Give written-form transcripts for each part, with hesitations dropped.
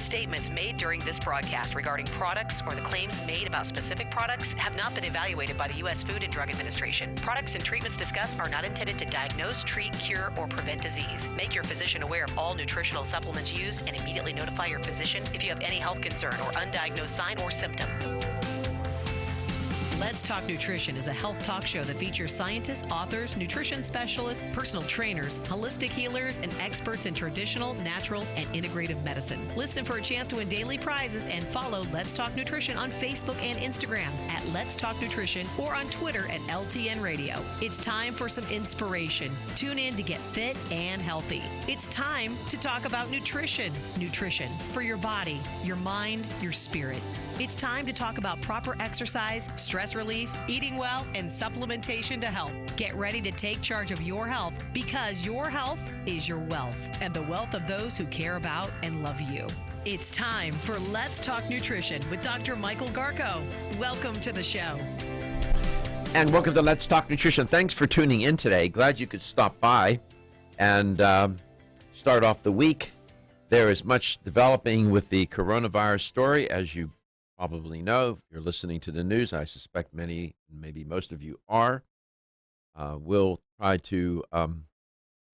Statements made during this broadcast regarding products or the claims made about specific products have not been evaluated by the U.S. Food and Drug Administration. Products and treatments discussed are not intended to diagnose, treat, cure, or prevent disease. Make your physician aware of all nutritional supplements used and immediately notify your physician if you have any health concern or undiagnosed sign or symptom. Let's Talk Nutrition is a health talk show that features scientists, authors, nutrition specialists, personal trainers, holistic healers, and experts in traditional, natural, and integrative medicine. Listen for a chance to win daily prizes and follow Let's Talk Nutrition on Facebook and Instagram at Let's Talk Nutrition or on Twitter at LTN Radio. It's time for some inspiration. Tune in to get fit and healthy. It's time to talk about nutrition. Nutrition for your body, your mind, your spirit. It's time to talk about proper exercise, stress relief, eating well, and supplementation to help. Get ready to take charge of your health because your health is your wealth and the wealth of those who care about and love you. It's time for Let's Talk Nutrition with Dr. Michael Garko. Welcome to the show. And welcome to Let's Talk Nutrition. Thanks for tuning in today. Glad you could stop by and start off the week. There is much developing with the coronavirus story, as you probably know. If you're listening to the news, I suspect many, maybe most of you are. We'll try to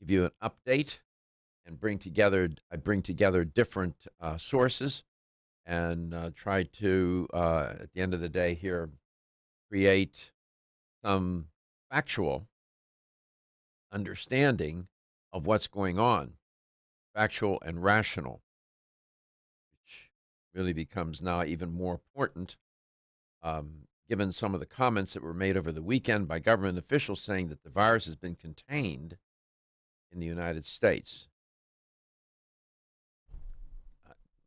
give you an update and bring together different sources and try to, at the end of the day here, create some factual understanding of what's going on, factual and rational, which really becomes now even more important, given some of the comments that were made over the weekend by government officials saying that the virus has been contained in the United States.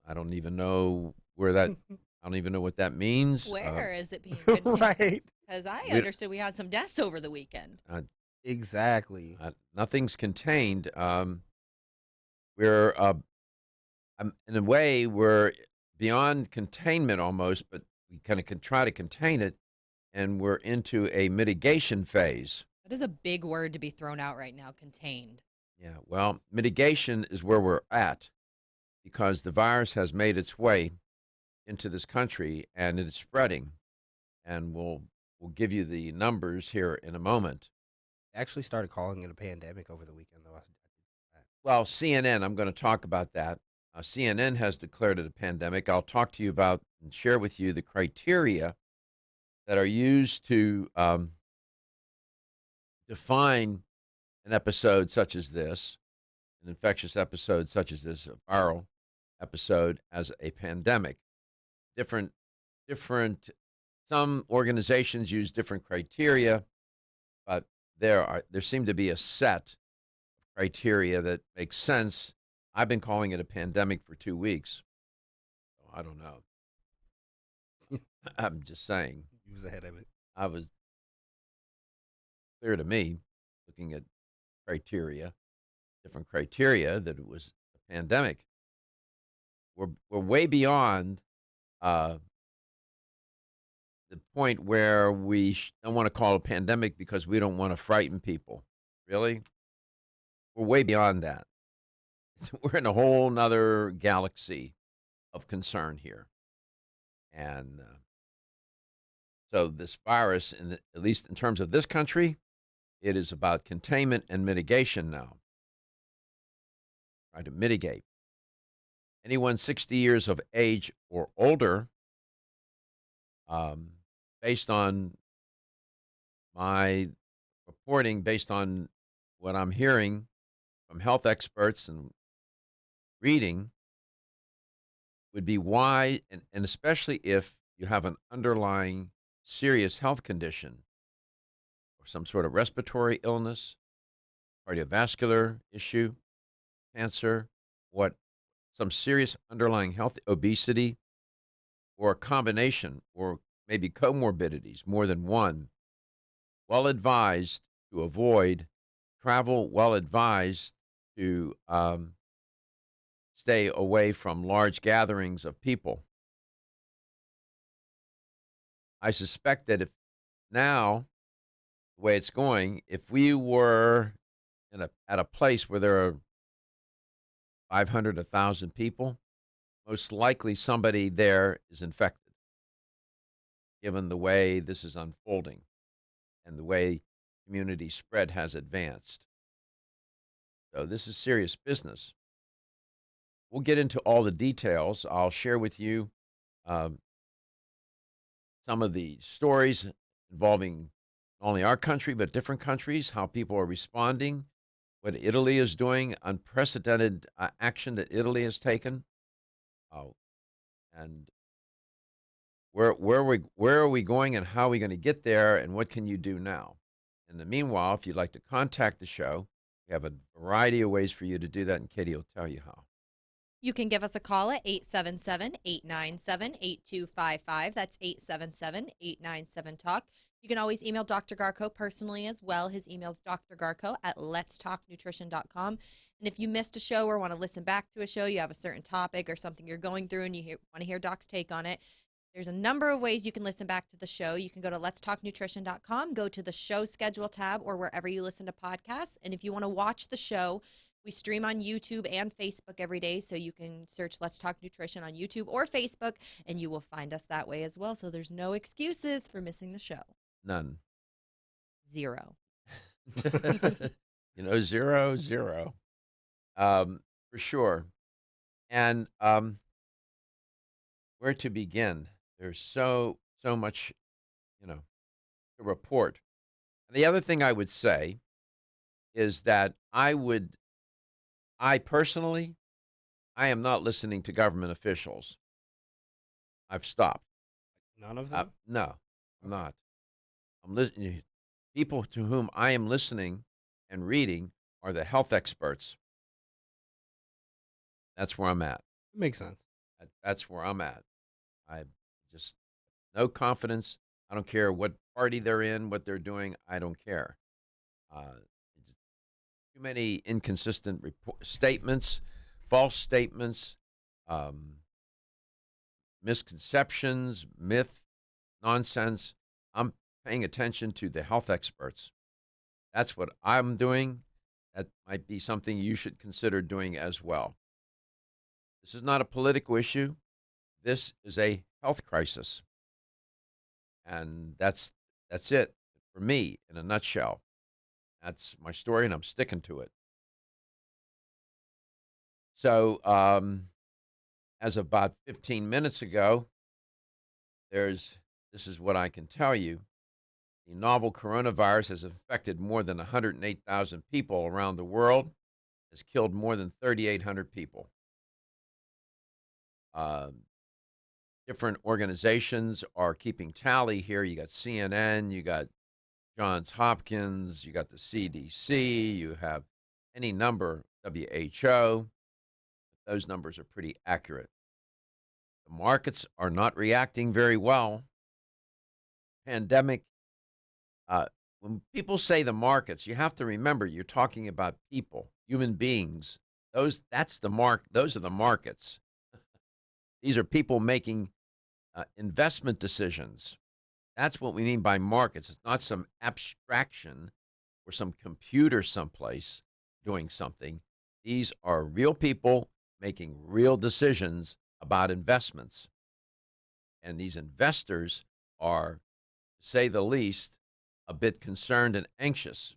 I don't even know where that, I don't even know what that means. Where is it being contained? Right. Because I understood we had some deaths over the weekend. Exactly. Nothing's contained. We're, in a way, we're beyond containment almost, but we kind of can try to contain it, and we're into a mitigation phase. That is a big word to be thrown out right now, contained. Yeah, well, mitigation is where we're at because the virus has made its way into this country and it's spreading, and we'll give you the numbers here in a moment. They actually started calling it a pandemic over the weekend, though. Well, CNN, I'm going to talk about that. CNN has declared it a pandemic. I'll talk to you about and share with you the criteria that are used to define an episode such as this, an infectious episode such as this, a viral episode, as a pandemic. Different, some organizations use different criteria, but there seem to be a set of criteria that makes sense. I've been calling it a pandemic for 2 weeks. So I don't know. I'm just saying. He was ahead of it. I was clear to me, looking at different criteria, that it was a pandemic. We're way beyond the point where we don't want to call it a pandemic because we don't want to frighten people. Really? We're way beyond that. We're in a whole nother galaxy of concern here. And so this virus, at least in terms of this country, it is about containment and mitigation now. Try to mitigate. Anyone 60 years of age or older, based on my reporting, based on what I'm hearing from health experts and reading, would be why, and especially if you have an underlying serious health condition or some sort of respiratory illness, cardiovascular issue, cancer, some serious underlying health, obesity, or a combination, or maybe comorbidities, more than one, well advised to avoid travel, well advised to stay away from large gatherings of people. I suspect that if now, the way it's going, if we were at a place where there are 500, 1,000 people, most likely somebody there is infected, given the way this is unfolding and the way community spread has advanced. So this is serious business. We'll get into all the details. I'll share with you um, some of the stories involving not only our country, but different countries, how people are responding, what Italy is doing, unprecedented action that Italy has taken, uh, and where are we going and how are we going to get there and what can you do now? In the meanwhile, if you'd like to contact the show, we have a variety of ways for you to do that, and Katie will tell you how. You can give us a call at 877-897-8255. That's 877-897-TALK. You can always email Dr. Garko personally as well. His email is drgarko@letstalknutrition.com. And if you missed a show or want to listen back to a show, you have a certain topic or something you're going through and you want to hear Doc's take on it, there's a number of ways you can listen back to the show. You can go to letstalknutrition.com, go to the show schedule tab or wherever you listen to podcasts. And if you want to watch the show, we stream on YouTube and Facebook every day, so you can search Let's Talk Nutrition on YouTube or Facebook, and you will find us that way as well. So there's no excuses for missing the show. None. Zero. Zero, zero. For sure. And where to begin? There's so much, to report. And the other thing I would say is that I personally, I am not listening to government officials. I've stopped. None of them? No, I'm not. I'm listening. People to whom I am listening and reading are the health experts. That's where I'm at. Makes sense. That's where I'm at. I just no confidence. I don't care what party they're in, what they're doing. I don't care. Too many inconsistent statements, false statements, misconceptions, myth, nonsense. I'm paying attention to the health experts. That's what I'm doing. That might be something you should consider doing as well. This is not a political issue. This is a health crisis. And that's it for me in a nutshell. That's my story, and I'm sticking to it. So, as of about 15 minutes ago, this is what I can tell you. The novel coronavirus has affected more than 108,000 people around the world, has killed more than 3,800 people. Different organizations are keeping tally here. You got CNN, you got Johns Hopkins, you got the CDC, you have any number, WHO. Those numbers are pretty accurate. The markets are not reacting very well. Pandemic, when people say the markets, you have to remember you're talking about people, human beings. Those are the markets. These are people making investment decisions. That's what we mean by markets. It's not some abstraction or some computer someplace doing something. These are real people making real decisions about investments. And these investors are, to say the least, a bit concerned and anxious.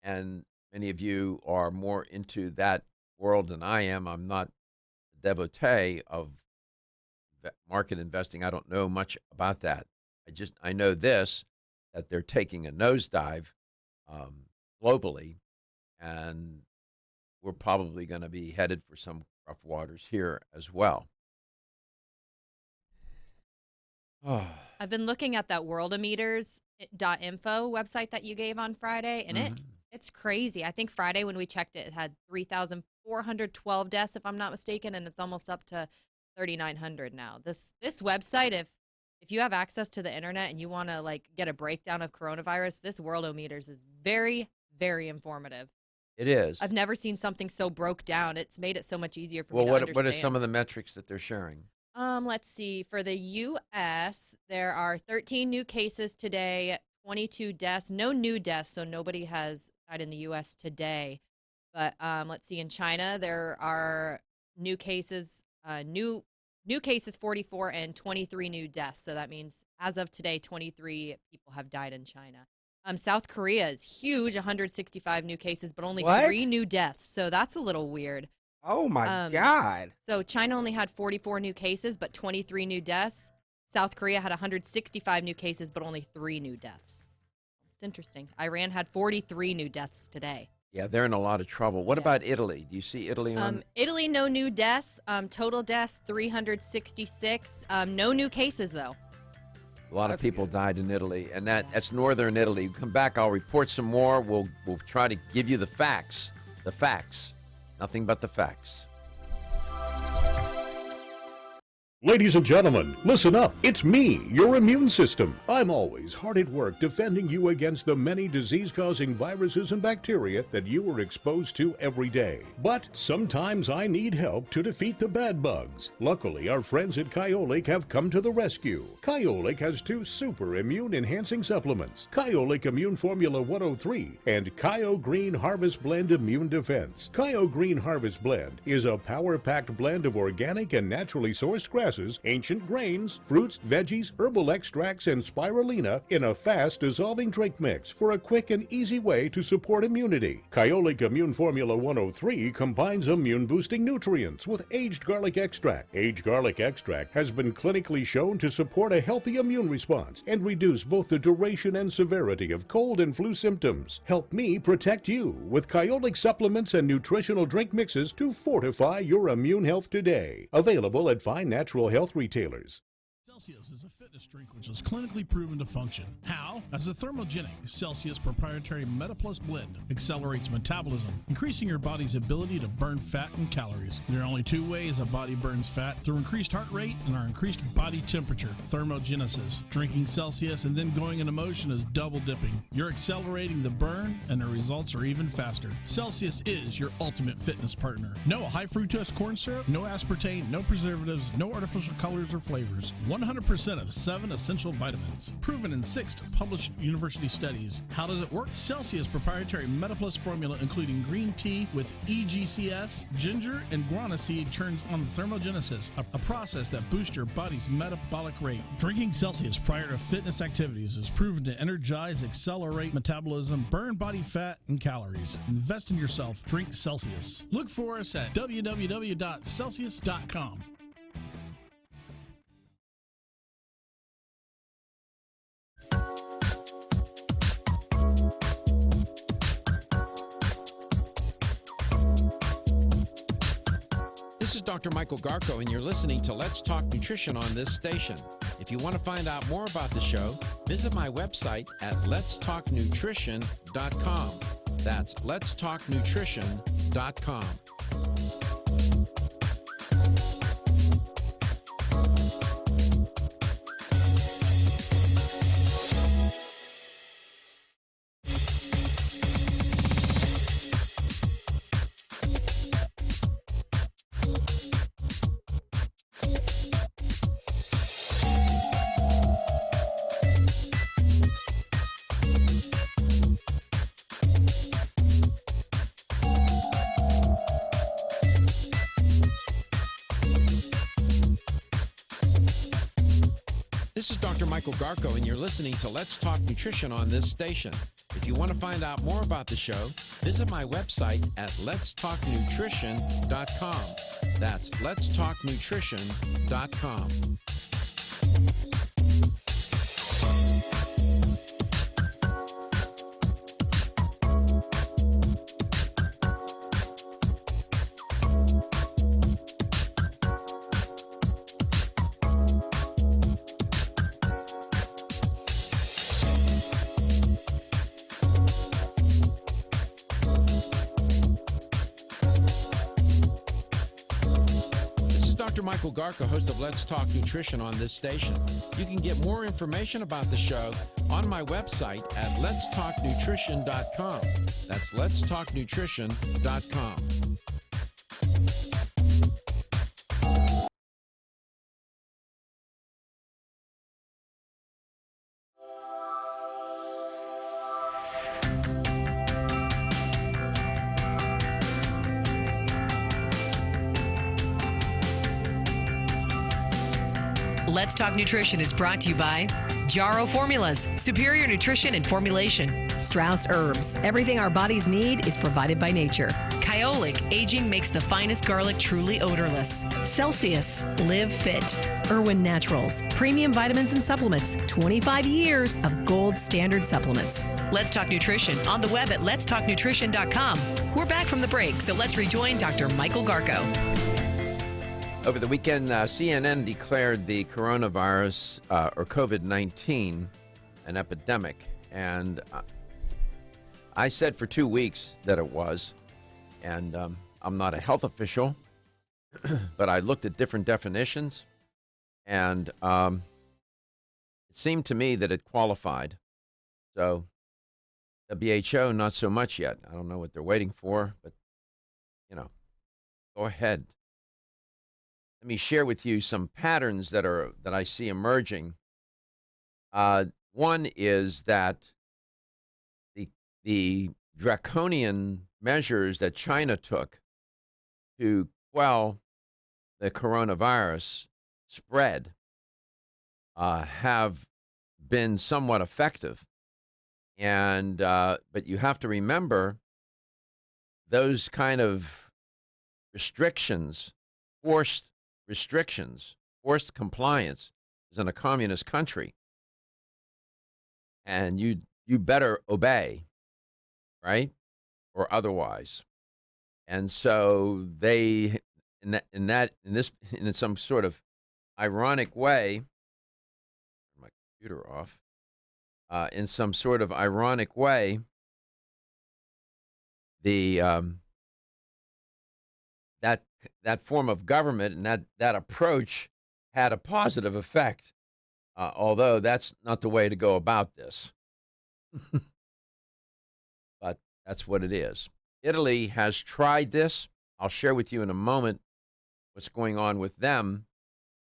And many of you are more into that world than I am. I'm not a devotee of market investing. I don't know much about that. I know this, that they're taking a nosedive globally, and we're probably going to be headed for some rough waters here as well. I've been looking at that worldometers.info website that you gave on Friday, and it's crazy. I think Friday when we checked it had 3,412 deaths, if I'm not mistaken, and it's almost up to 3,900 now. This website, if you have access to the internet and you want to get a breakdown of coronavirus, this Worldometers is very, very informative. It is. I've never seen something so broke down. It's made it so much easier for me to understand. What are some of the metrics that they're sharing? Let's see. For the U.S., there are 13 new cases today, 22 deaths. No new deaths, so nobody has died in the U.S. today. But let's see. In China, there are new cases, new cases 44 and 23 new deaths. So that means as of today, 23 people have died in China. South Korea is huge, 165 new cases, but only What? 3 new deaths. So that's a little weird. Oh my God. So China only had 44 new cases, but 23 new deaths. South Korea had 165 new cases, but only 3 new deaths. It's interesting. Iran had 43 new deaths today. Yeah, they're in a lot of trouble. What Yeah. about Italy? Do you see Italy on? Italy, no new deaths. Total deaths, 366. No new cases, though. A lot of That's people good. died in Italy, and that's northern Italy. Come back, I'll report some more. We'll try to give you the facts. The facts. Nothing but the facts. Ladies and gentlemen, listen up. It's me, your immune system. I'm always hard at work defending you against the many disease-causing viruses and bacteria that you are exposed to every day. But sometimes I need help to defeat the bad bugs. Luckily, our friends at Kyolic have come to the rescue. Kyolic has 2 super immune-enhancing supplements, Kyolic Immune Formula 103 and Kyo Green Harvest Blend Immune Defense. Kyo Green Harvest Blend is a power-packed blend of organic and naturally sourced grasses, ancient grains, fruits, veggies, herbal extracts, and spirulina in a fast dissolving drink mix for a quick and easy way to support immunity. Kyolic Immune Formula 103 combines immune-boosting nutrients with aged garlic extract. Aged garlic extract has been clinically shown to support a healthy immune response and reduce both the duration and severity of cold and flu symptoms. Help me protect you with Kyolic supplements and nutritional drink mixes to fortify your immune health today. Available at fine natural health retailers. Celsius is a fitness drink which is clinically proven to function. How? As a thermogenic, Celsius proprietary MetaPlus blend accelerates metabolism, increasing your body's ability to burn fat and calories. There are only 2 ways a body burns fat: through increased heart rate and our increased body temperature, thermogenesis. Drinking Celsius and then going into motion is double dipping. You're accelerating the burn and the results are even faster. Celsius is your ultimate fitness partner. No high fructose corn syrup, no aspartame, no preservatives, no artificial colors or flavors. 100% of 7 essential vitamins. Proven in 6 published university studies. How does it work? Celsius proprietary MetaPlus formula, including green tea with EGCS, ginger, and guarana seed, turns on thermogenesis, a process that boosts your body's metabolic rate. Drinking Celsius prior to fitness activities is proven to energize, accelerate metabolism, burn body fat and calories. Invest in yourself. Drink Celsius. Look for us at www.celsius.com. This is Dr. Michael Garko, and you're listening to Let's Talk Nutrition on this station. If you want to find out more about the show, visit my website at letstalknutrition.com. That's letstalknutrition.com. This is Dr. Michael Garko, and you're listening to Let's Talk Nutrition on this station. If you want to find out more about the show, visit my website at letstalknutrition.com. That's letstalknutrition.com. Dr. Michael Garko, host of Let's Talk Nutrition on this station. You can get more information about the show on my website at letstalknutrition.com. That's letstalknutrition.com. Let's Talk Nutrition is brought to you by Jarro Formulas, superior nutrition and formulation. Strauss Herbs, everything our bodies need is provided by nature. Kyolic, aging makes the finest garlic truly odorless. Celsius, live fit. Irwin Naturals, premium vitamins and supplements. 25 years of gold standard supplements. Let's Talk Nutrition on the web at letstalknutrition.com. We're back from the break, so let's rejoin Dr. Michael Garko. Over the weekend, CNN declared the coronavirus, or COVID-19, an epidemic. And I said for 2 weeks that it was. And I'm not a health official, but I looked at different definitions. And it seemed to me that it qualified. So WHO, not so much yet. I don't know what they're waiting for, but, go ahead. Let me share with you some patterns that I see emerging. One is that the draconian measures that China took to quell the coronavirus spread have been somewhat effective. And but you have to remember those kind of restrictions, forced compliance is in a communist country. And you better obey, right? Or otherwise. And so they, in some sort of ironic way, my computer off, in some sort of ironic way, the that form of government and that approach had a positive effect, although that's not the way to go about this. But that's what it is. Italy has tried this. I'll share with you in a moment what's going on with them.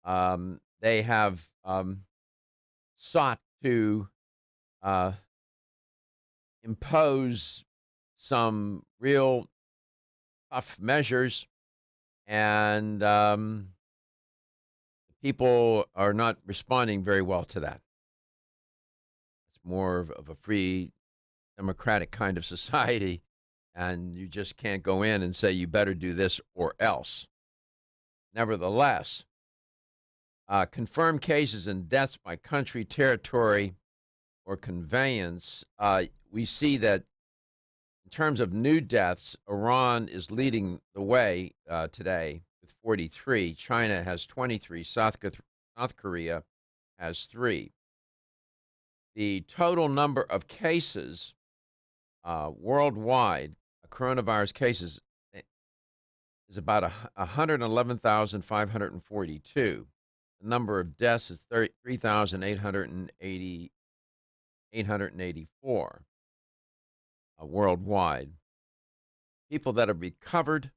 They have sought to impose some real tough measures, and people are not responding very well to that. It's more of a free, democratic kind of society, and you just can't go in and say you better do this or else. Nevertheless, confirmed cases and deaths by country, territory, or conveyance, we see that in terms of new deaths, Iran is leading the way today with 43. China has 23. South Korea has 3. The total number of cases worldwide, coronavirus cases, is about 111,542. The number of deaths is 3,884 worldwide. People that have recovered,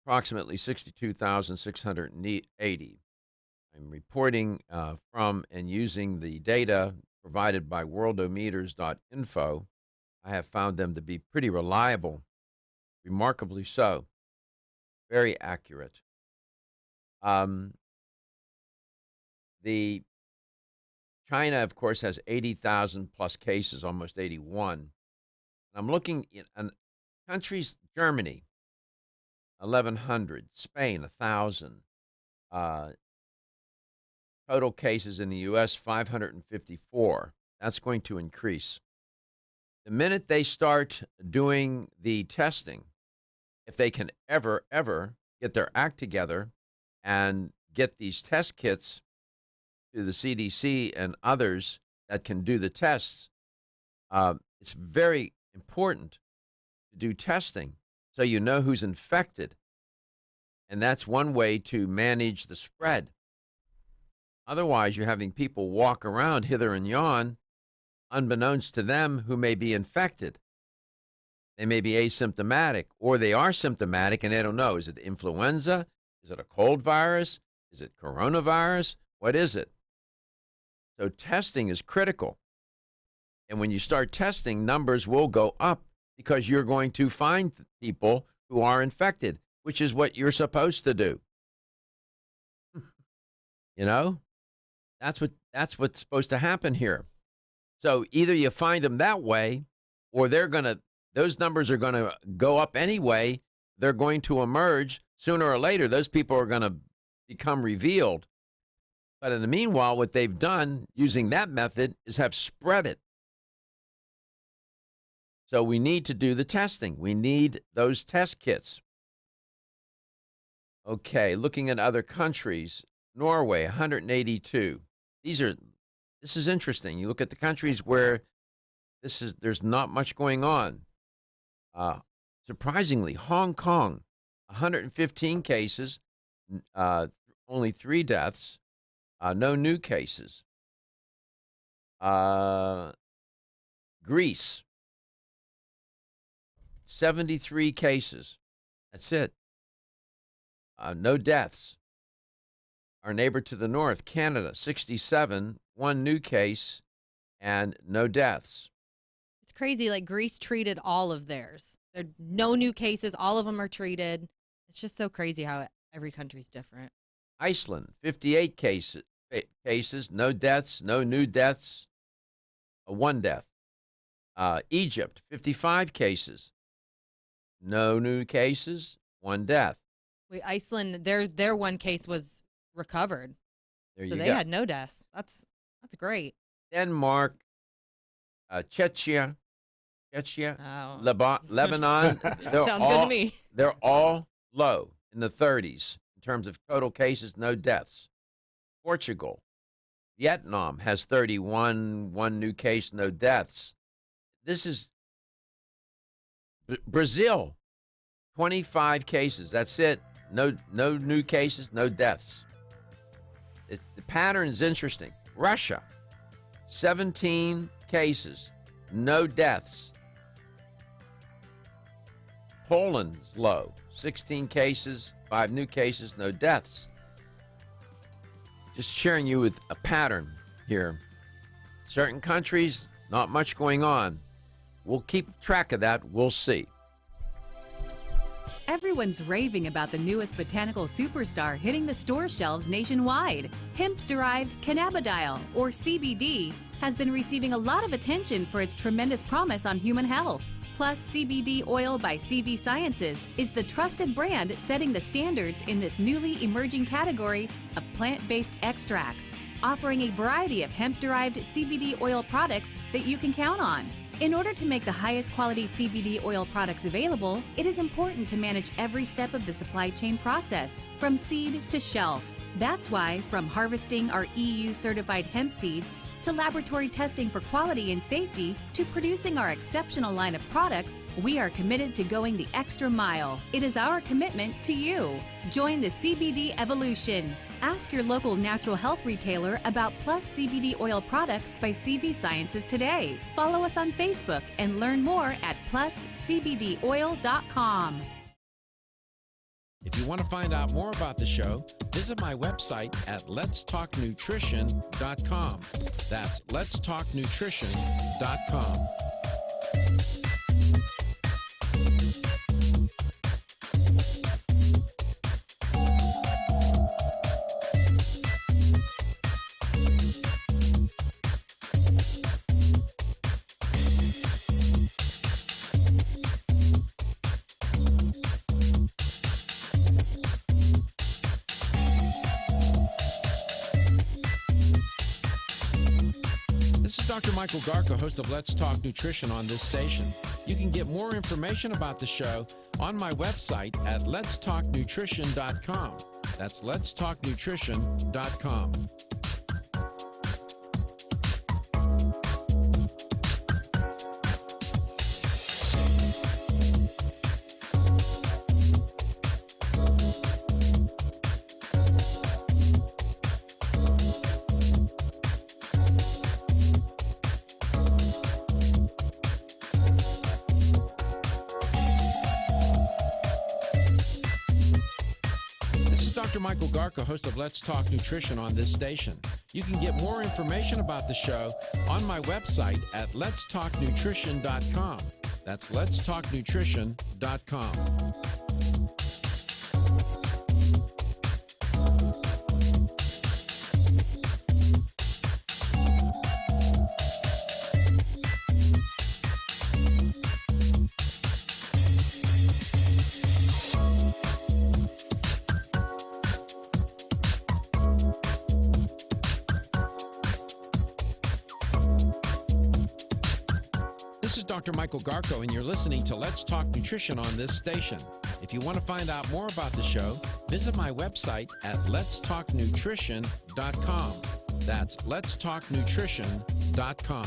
approximately 62,680. I'm reporting from and using the data provided by worldometers.info. I have found them to be pretty reliable, remarkably so, very accurate. The China, of course, has 80,000 plus cases, almost 81. I'm looking at countries: Germany, 1,100, Spain, 1,000. Total cases in the U.S., 554. That's going to increase. The minute they start doing the testing, if they can ever get their act together and get these test kits to the CDC and others that can do the tests, it's very important to do testing so you know who's infected. And that's one way to manage the spread. Otherwise, you're having people walk around hither and yon, unbeknownst to them, who may be infected. They may be asymptomatic, or they are symptomatic and they don't know. Is it influenza? Is it a cold virus? Is it coronavirus? What is it? So testing is critical. And when you start testing, numbers will go up because you're going to find people who are infected, which is what you're supposed to do. You know? That's what's supposed to happen here. So either you find them that way, or those numbers are gonna go up anyway. They're going to emerge sooner or later. Those people are going to become revealed. But in the meanwhile, what they've done using that method is have spread it. So we need to do the testing. We need those test kits. Okay, looking at other countries, Norway, 182. This is interesting. You look at the countries where there's not much going on. Surprisingly, Hong Kong, 115 cases, only 3 deaths, no new cases. Greece, 73 cases. That's it. No deaths. Our neighbor to the north, Canada, 67, 1 new case, and no deaths. It's crazy. Like Greece treated all of theirs. There are no new cases. All of them are treated. It's just so crazy how every country's different. Iceland, 58 cases, no deaths, no new deaths, 1 death. Egypt, 55 cases, no new cases, 1 death. Wait, Iceland, their 1 case was recovered. So they had no deaths. That's great. Denmark, Czechia, Oh. Lebanon. Sounds good to me. They're all low in the 30s in terms of total cases, no deaths. Portugal, Vietnam has 31, 1 new case, no deaths. This is Brazil, 25 cases. That's it. No new cases, no deaths. The pattern is interesting. Russia, 17 cases, no deaths. Poland's low, 16 cases, 5 new cases, no deaths. Just sharing you with a pattern here. Certain countries, not much going on. We'll keep track of that. We'll see. Everyone's raving about the newest botanical superstar hitting the store shelves nationwide. Hemp-derived cannabidiol, or CBD, has been receiving a lot of attention for its tremendous promise on human health. Plus, CBD Oil by CV Sciences is the trusted brand setting the standards in this newly emerging category of plant-based extracts, offering a variety of hemp-derived CBD oil products that you can count on. In order to make the highest quality CBD oil products available, it is important to manage every step of the supply chain process, from seed to shelf. That's why, from harvesting our EU-certified hemp seeds, to laboratory testing for quality and safety, to producing our exceptional line of products, we are committed to going the extra mile. It is our commitment to you. Join the CBD evolution. Ask your local natural health retailer about Plus CBD oil products by CV Sciences today. Follow us on Facebook and learn more at pluscbdoil.com. If you want to find out more about the show, visit my website at letstalknutrition.com. That's letstalknutrition.com. This is Dr. Michael Garko, host of Let's Talk Nutrition on this station. You can get more information about the show on my website at letstalknutrition.com. That's letstalknutrition.com. Dr. Michael Garko, host of Let's Talk Nutrition on this station. You can get more information about the show on my website at letstalknutrition.com. That's letstalknutrition.com. Dr. Michael Garko, and you're listening to Let's Talk Nutrition on this station. If you want to find out more about the show, visit my website at letstalknutrition.com. That's letstalknutrition.com.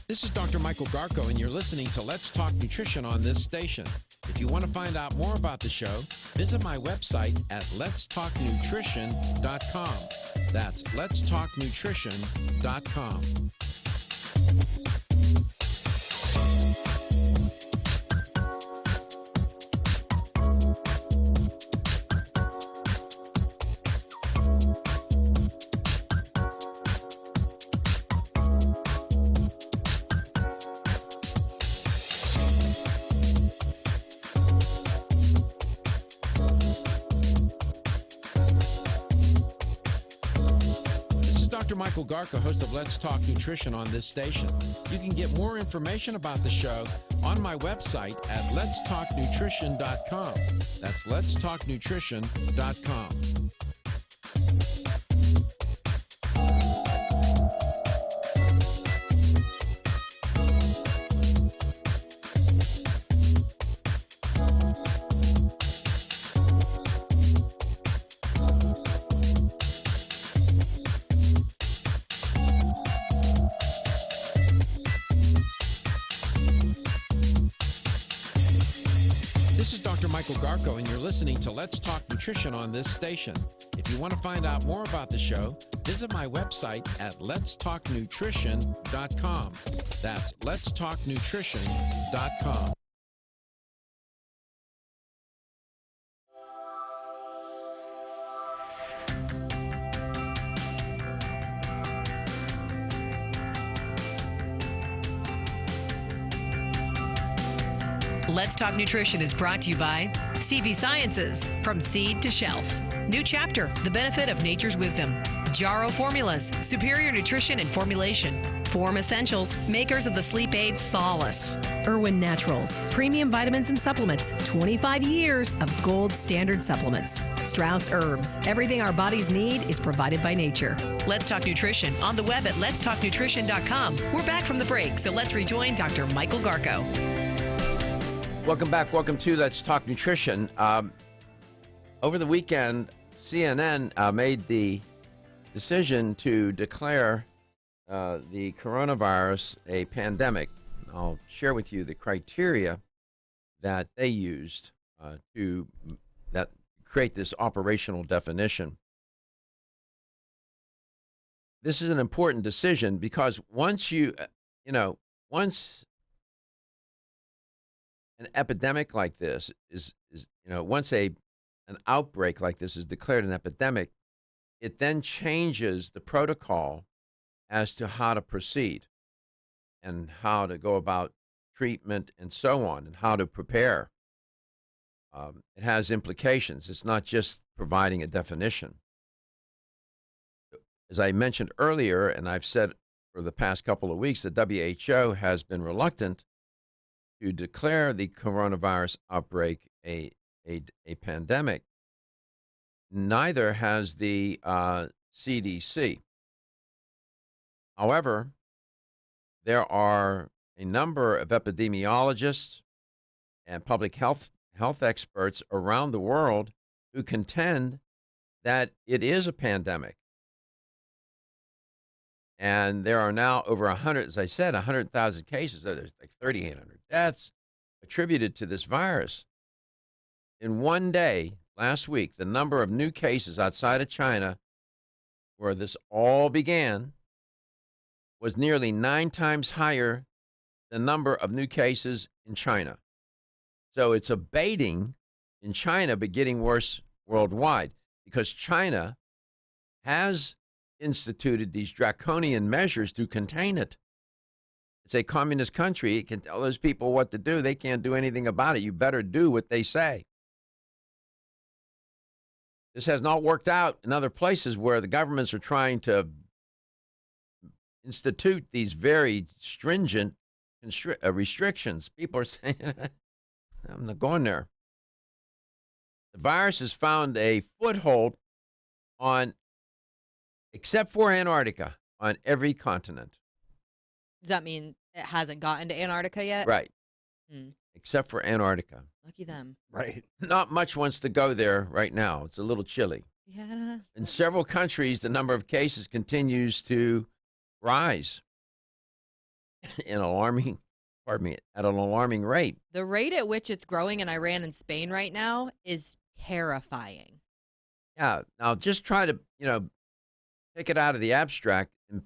This is Dr. Michael Garko, and you're listening to Let's Talk Nutrition on this station. If you want to find out more about the show, visit my website at letstalknutrition.com. That's letstalknutrition.com. Dr. Michael Garko, host of Let's Talk Nutrition on this station. You can get more information about the show on my website at letstalknutrition.com. That's letstalknutrition.com. This is Dr. Michael Garko, and you're listening to Let's Talk Nutrition on this station. If you want to find out more about the show, visit my website at letstalknutrition.com. That's letstalknutrition.com. Let's Talk Nutrition is brought to you by CV Sciences, from seed to shelf. New chapter, the benefit of nature's wisdom. Jarrow Formulas, superior nutrition and formulation. Form Essentials, makers of the sleep aid Solace. Irwin Naturals, premium vitamins and supplements. 25 years of gold standard supplements. Strauss Herbs, everything our bodies need is provided by nature. Let's Talk Nutrition on the web at letstalknutrition.com. We're back from the break, so let's rejoin Dr. Michael Garko. Welcome back. Welcome to Let's Talk Nutrition. Over the weekend, CNN made the decision to declare the coronavirus a pandemic. I'll share with you the criteria that they used to create this operational definition. This is an important decision because once an epidemic like this once an outbreak like this is declared an epidemic, it then changes the protocol as to how to proceed and how to go about treatment and so on and how to prepare. It has implications. It's not just providing a definition. As I mentioned earlier, and I've said for the past couple of weeks, the WHO has been reluctant to declare the coronavirus outbreak a pandemic. Neither has the CDC. However, there are a number of epidemiologists and public health experts around the world who contend that it is a pandemic. And there are now over 100, as I said, 100,000 cases. So there's like 3,800 deaths attributed to this virus. In one day, last week, the number of new cases outside of China, where this all began, was nearly 9 times higher than the number of new cases in China. So it's abating in China, but getting worse worldwide because China has instituted these draconian measures to contain it. It's a communist country. It can tell those people what to do. They can't do anything about it. You better do what they say. This has not worked out in other places where the governments are trying to institute these very stringent restrictions. People are saying, I'm not going there. The virus has found a foothold on, except for Antarctica, on every continent. Does that mean it hasn't gotten to Antarctica yet? Right. Hmm. Except for Antarctica. Lucky them. Right. Not much wants to go there right now. It's a little chilly. Yeah. In several countries, the number of cases continues to rise at an alarming rate. The rate at which it's growing in Iran and Spain right now is terrifying. Yeah. Now, just try to, take it out of the abstract and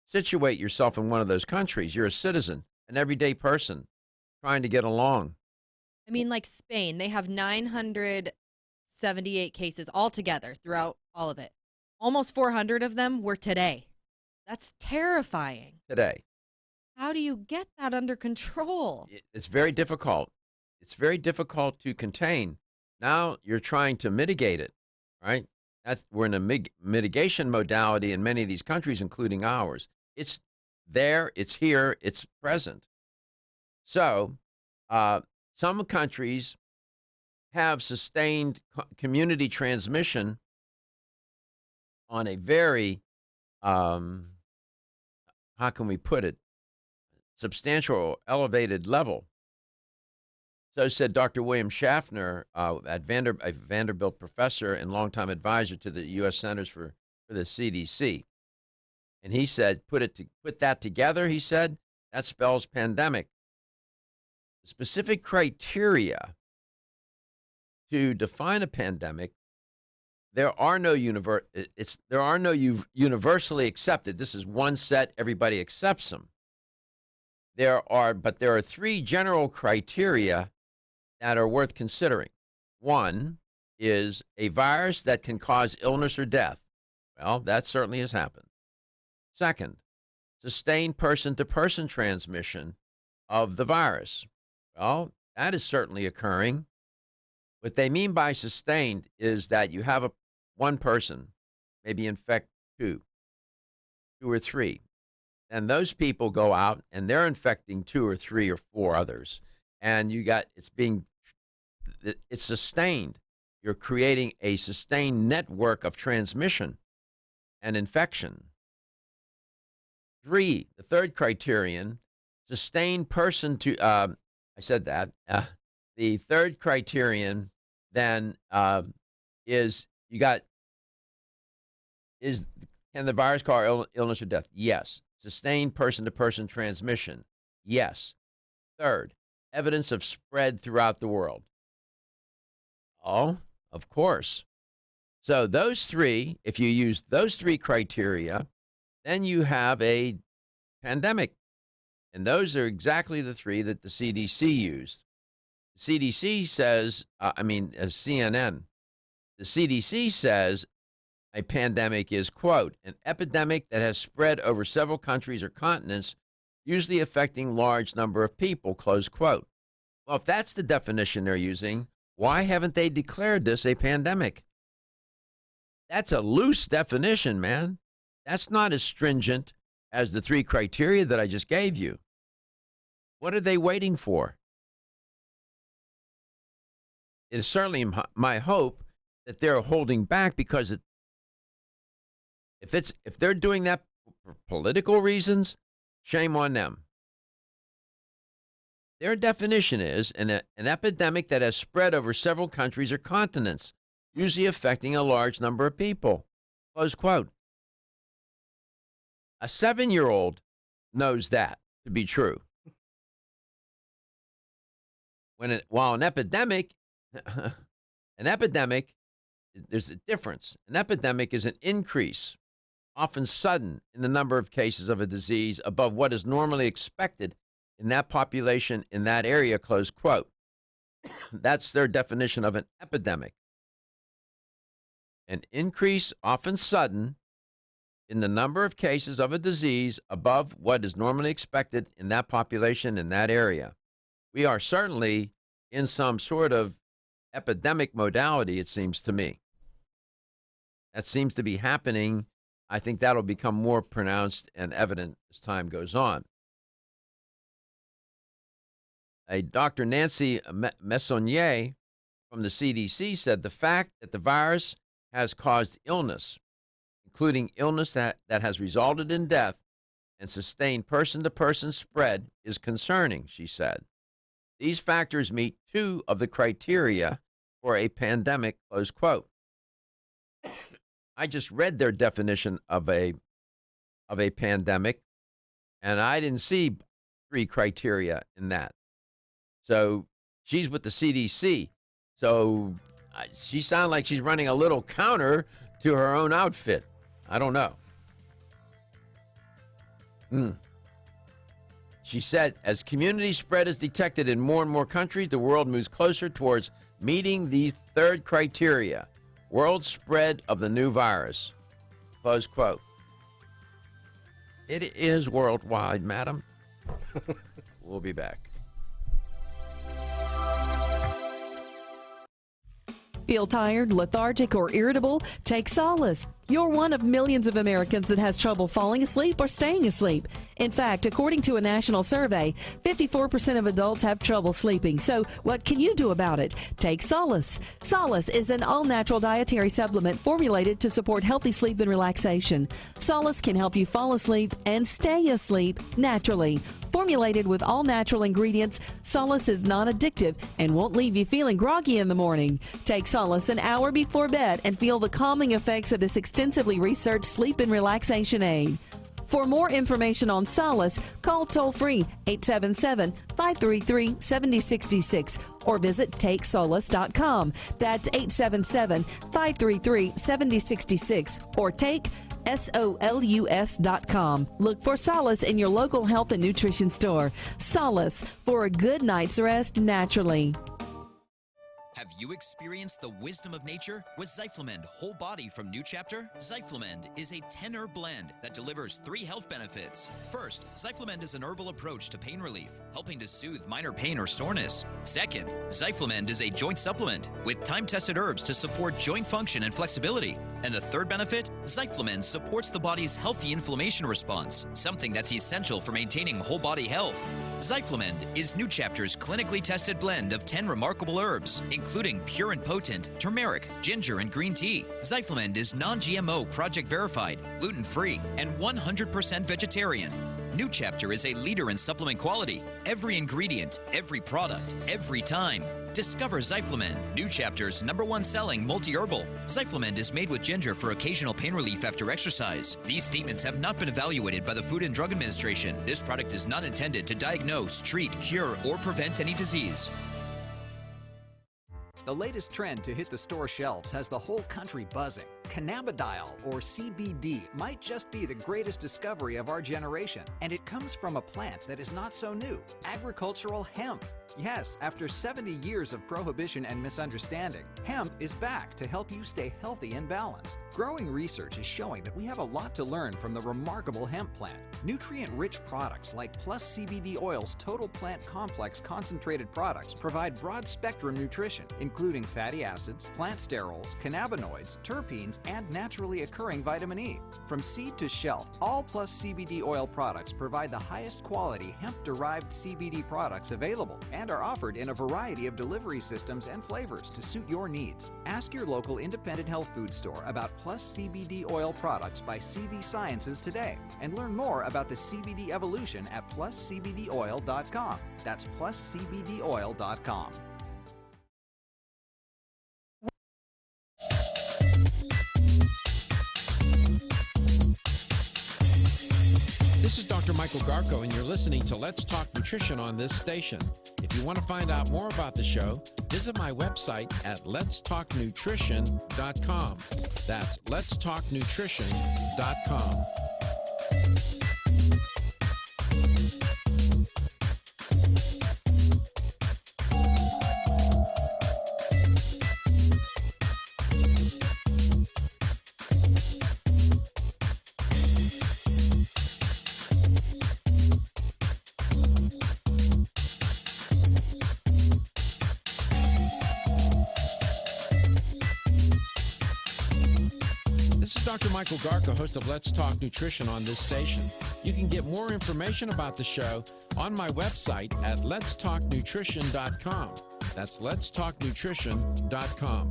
situate yourself in one of those countries. You're a citizen, an everyday person trying to get along. I mean, like Spain, they have 978 cases altogether throughout all of it. Almost 400 of them were today. That's terrifying. Today. How do you get that under control? It's very difficult. It's very difficult to contain. Now you're trying to mitigate it, right? We're in a mitigation modality in many of these countries, including ours. It's there, it's here, it's present. So some countries have sustained community transmission on a very, how can we put it, substantial, elevated level. So said Dr. William Schaffner, a Vanderbilt professor and longtime advisor to the U.S. Centers for the CDC. And he said, put that together, he said, that spells pandemic. The specific criteria to define a pandemic, there are no universally accepted. This is one set, everybody accepts them. There are three general criteria that are worth considering. One is a virus that can cause illness or death. Well, that certainly has happened. Second, sustained person-to-person transmission of the virus. Well, that is certainly occurring. What they mean by sustained is that you have one person maybe infect two or three, and those people go out and they're infecting 2 or 3 or 4 others. And it's sustained. You're creating a sustained network of transmission and infection. 3, the third criterion, sustained person to, I said that. The third criterion then is can the virus cause illness or death? Yes. Sustained person-to-person transmission? Yes. Third, evidence of spread throughout the world. Oh, of course. So those three, if you use those 3 criteria, then you have a pandemic. And those are exactly the 3 that the CDC used. The CDC says, CNN, the CDC says a pandemic is, quote, an epidemic that has spread over several countries or continents, usually affecting large number of people, close quote. Well, if that's the definition they're using, why haven't they declared this a pandemic? That's a loose definition, man. That's not as stringent as the 3 criteria that I just gave you. What are they waiting for? It is certainly my hope that they're holding back, because if they're doing that for political reasons, shame on them. Their definition is an epidemic that has spread over several countries or continents, usually affecting a large number of people. Close quote. A 7-year-old knows that to be true. While an epidemic, there's a difference. An epidemic is an increase, often sudden, in the number of cases of a disease above what is normally expected in that population in that area, close quote. That's their definition of an epidemic. An increase, often sudden, in the number of cases of a disease above what is normally expected in that population in that area. We are certainly in some sort of epidemic modality, it seems to me. That seems to be happening. I think that'll become more pronounced and evident as time goes on. Dr. Nancy Messonnier from the CDC said the fact that the virus has caused illness, including illness that has resulted in death and sustained person-to-person spread, is concerning, she said. These factors meet two of the criteria for a pandemic, close quote. I just read their definition of a pandemic, and I didn't see three criteria in that. So she's with the CDC. So she sounds like she's running a little counter to her own outfit. I don't know. She said, as community spread is detected in more and more countries, the world moves closer towards meeting these third criteria. World spread of the new virus. Close quote. It is worldwide, madam. We'll be back. Feel tired, lethargic, or irritable? Take Solace. You're one of millions of Americans that has trouble falling asleep or staying asleep. In fact, according to a national survey, 54% of adults have trouble sleeping. So what can you do about it? Take Solace. Solace is an all-natural dietary supplement formulated to support healthy sleep and relaxation. Solace can help you fall asleep and stay asleep naturally. Formulated with all natural ingredients, Solace is non-addictive and won't leave you feeling groggy in the morning. Take Solace an hour before bed and feel the calming effects of this extensively researched sleep and relaxation aid. For more information on Solace, call toll-free 877-533-7066 or visit TakeSolace.com. That's 877-533-7066 or take SOLUS.com. Look for Solace in your local health and nutrition store. Solace, for a good night's rest naturally. Have you experienced the wisdom of nature with Zyflamend Whole Body from New Chapter? Zyflamend is a 10-herb blend that delivers 3 health benefits. First, Zyflamend is an herbal approach to pain relief, helping to soothe minor pain or soreness. Second, Zyflamend is a joint supplement with time-tested herbs to support joint function and flexibility. And the third benefit, Zyflamend supports the body's healthy inflammation response, something that's essential for maintaining whole body health. Zyflamend is New Chapter's clinically tested blend of 10 remarkable herbs, including pure and potent turmeric, ginger, and green tea. Zyflamend is non-GMO, project verified, gluten-free, and 100% vegetarian. New Chapter is a leader in supplement quality. Every ingredient, every product, every time. Discover Zyflamend, New Chapter's #1 selling multi-herbal. Zyflamend is made with ginger for occasional pain relief after exercise. These statements have not been evaluated by the Food and Drug Administration. This product is not intended to diagnose, treat, cure, or prevent any disease. The latest trend to hit the store shelves has the whole country buzzing. Cannabidiol, or CBD, might just be the greatest discovery of our generation. And it comes from a plant that is not so new, agricultural hemp. Yes, after 70 years of prohibition and misunderstanding, hemp is back to help you stay healthy and balanced. Growing research is showing that we have a lot to learn from the remarkable hemp plant. Nutrient-rich products like Plus CBD Oil's Total Plant Complex concentrated products provide broad-spectrum nutrition, including fatty acids, plant sterols, cannabinoids, terpenes, and naturally occurring vitamin E. From seed to shelf, all Plus CBD Oil products provide the highest quality hemp-derived CBD products available and are offered in a variety of delivery systems and flavors to suit your needs. Ask your local independent health food store about Plus CBD Oil products by CV Sciences today and learn more about the CBD evolution at pluscbdoil.com. That's pluscbdoil.com. This is Dr. Michael Garko, and you're listening to Let's Talk Nutrition on this station. If you want to find out more about the show, visit my website at letstalknutrition.com. That's letstalknutrition.com. Dr. Michael Garka, host of Let's Talk Nutrition on this station. You can get more information about the show on my website at letstalknutrition.com. That's letstalknutrition.com.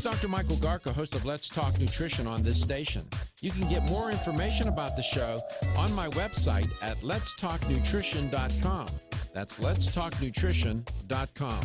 Dr. Michael Garka, host of Let's Talk Nutrition on this station. You can get more information about the show on my website at letstalknutrition.com. That's letstalknutrition.com.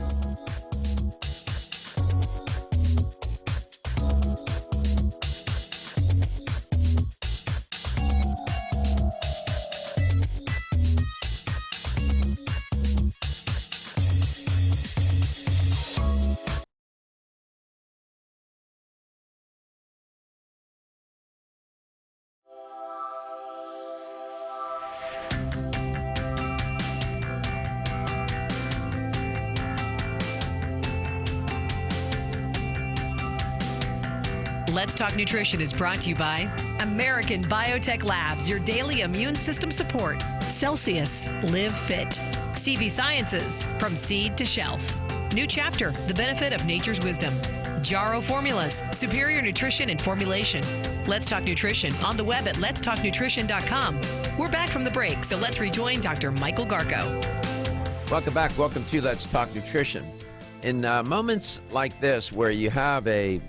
Let's Talk Nutrition is brought to you by American Biotech Labs, your daily immune system support. Celsius, live fit. CV Sciences, from seed to shelf. New Chapter, the benefit of nature's wisdom. Jarrow Formulas, superior nutrition and formulation. Let's Talk Nutrition on the web at letstalknutrition.com. We're back from the break, so let's rejoin Dr. Michael Garko. Welcome back. Welcome to Let's Talk Nutrition. In moments like this where you have an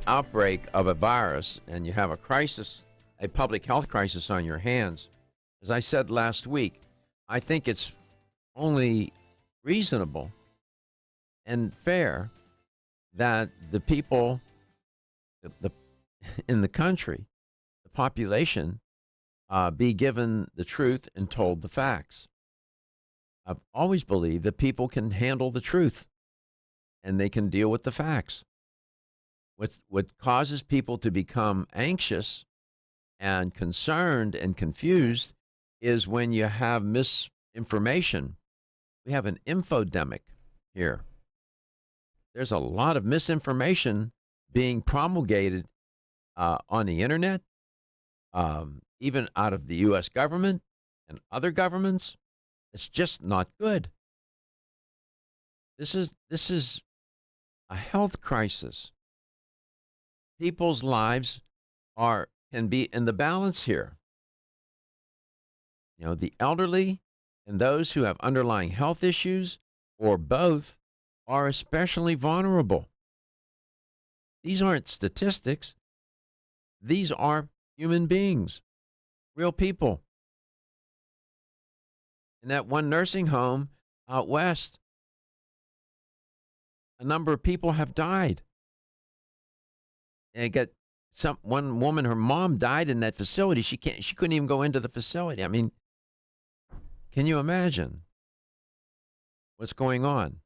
outbreak of a virus and you have a crisis, a public health crisis on your hands, as I said last week, I think it's only reasonable and fair that the people in the country, the population, be given the truth and told the facts. I've always believed that people can handle the truth and they can deal with the facts. What causes people to become anxious and concerned and confused is when you have misinformation. We have an infodemic here. There's a lot of misinformation being promulgated on the internet, even out of the U.S. government and other governments. It's just not good. This is a health crisis. People's lives can be in the balance here. You know, the elderly and those who have underlying health issues or both are especially vulnerable. These aren't statistics. These are human beings, real people. In that one nursing home out west, a number of people have died. And one woman, her mom died in that facility. She couldn't even go into the facility. I mean, can you imagine what's going on?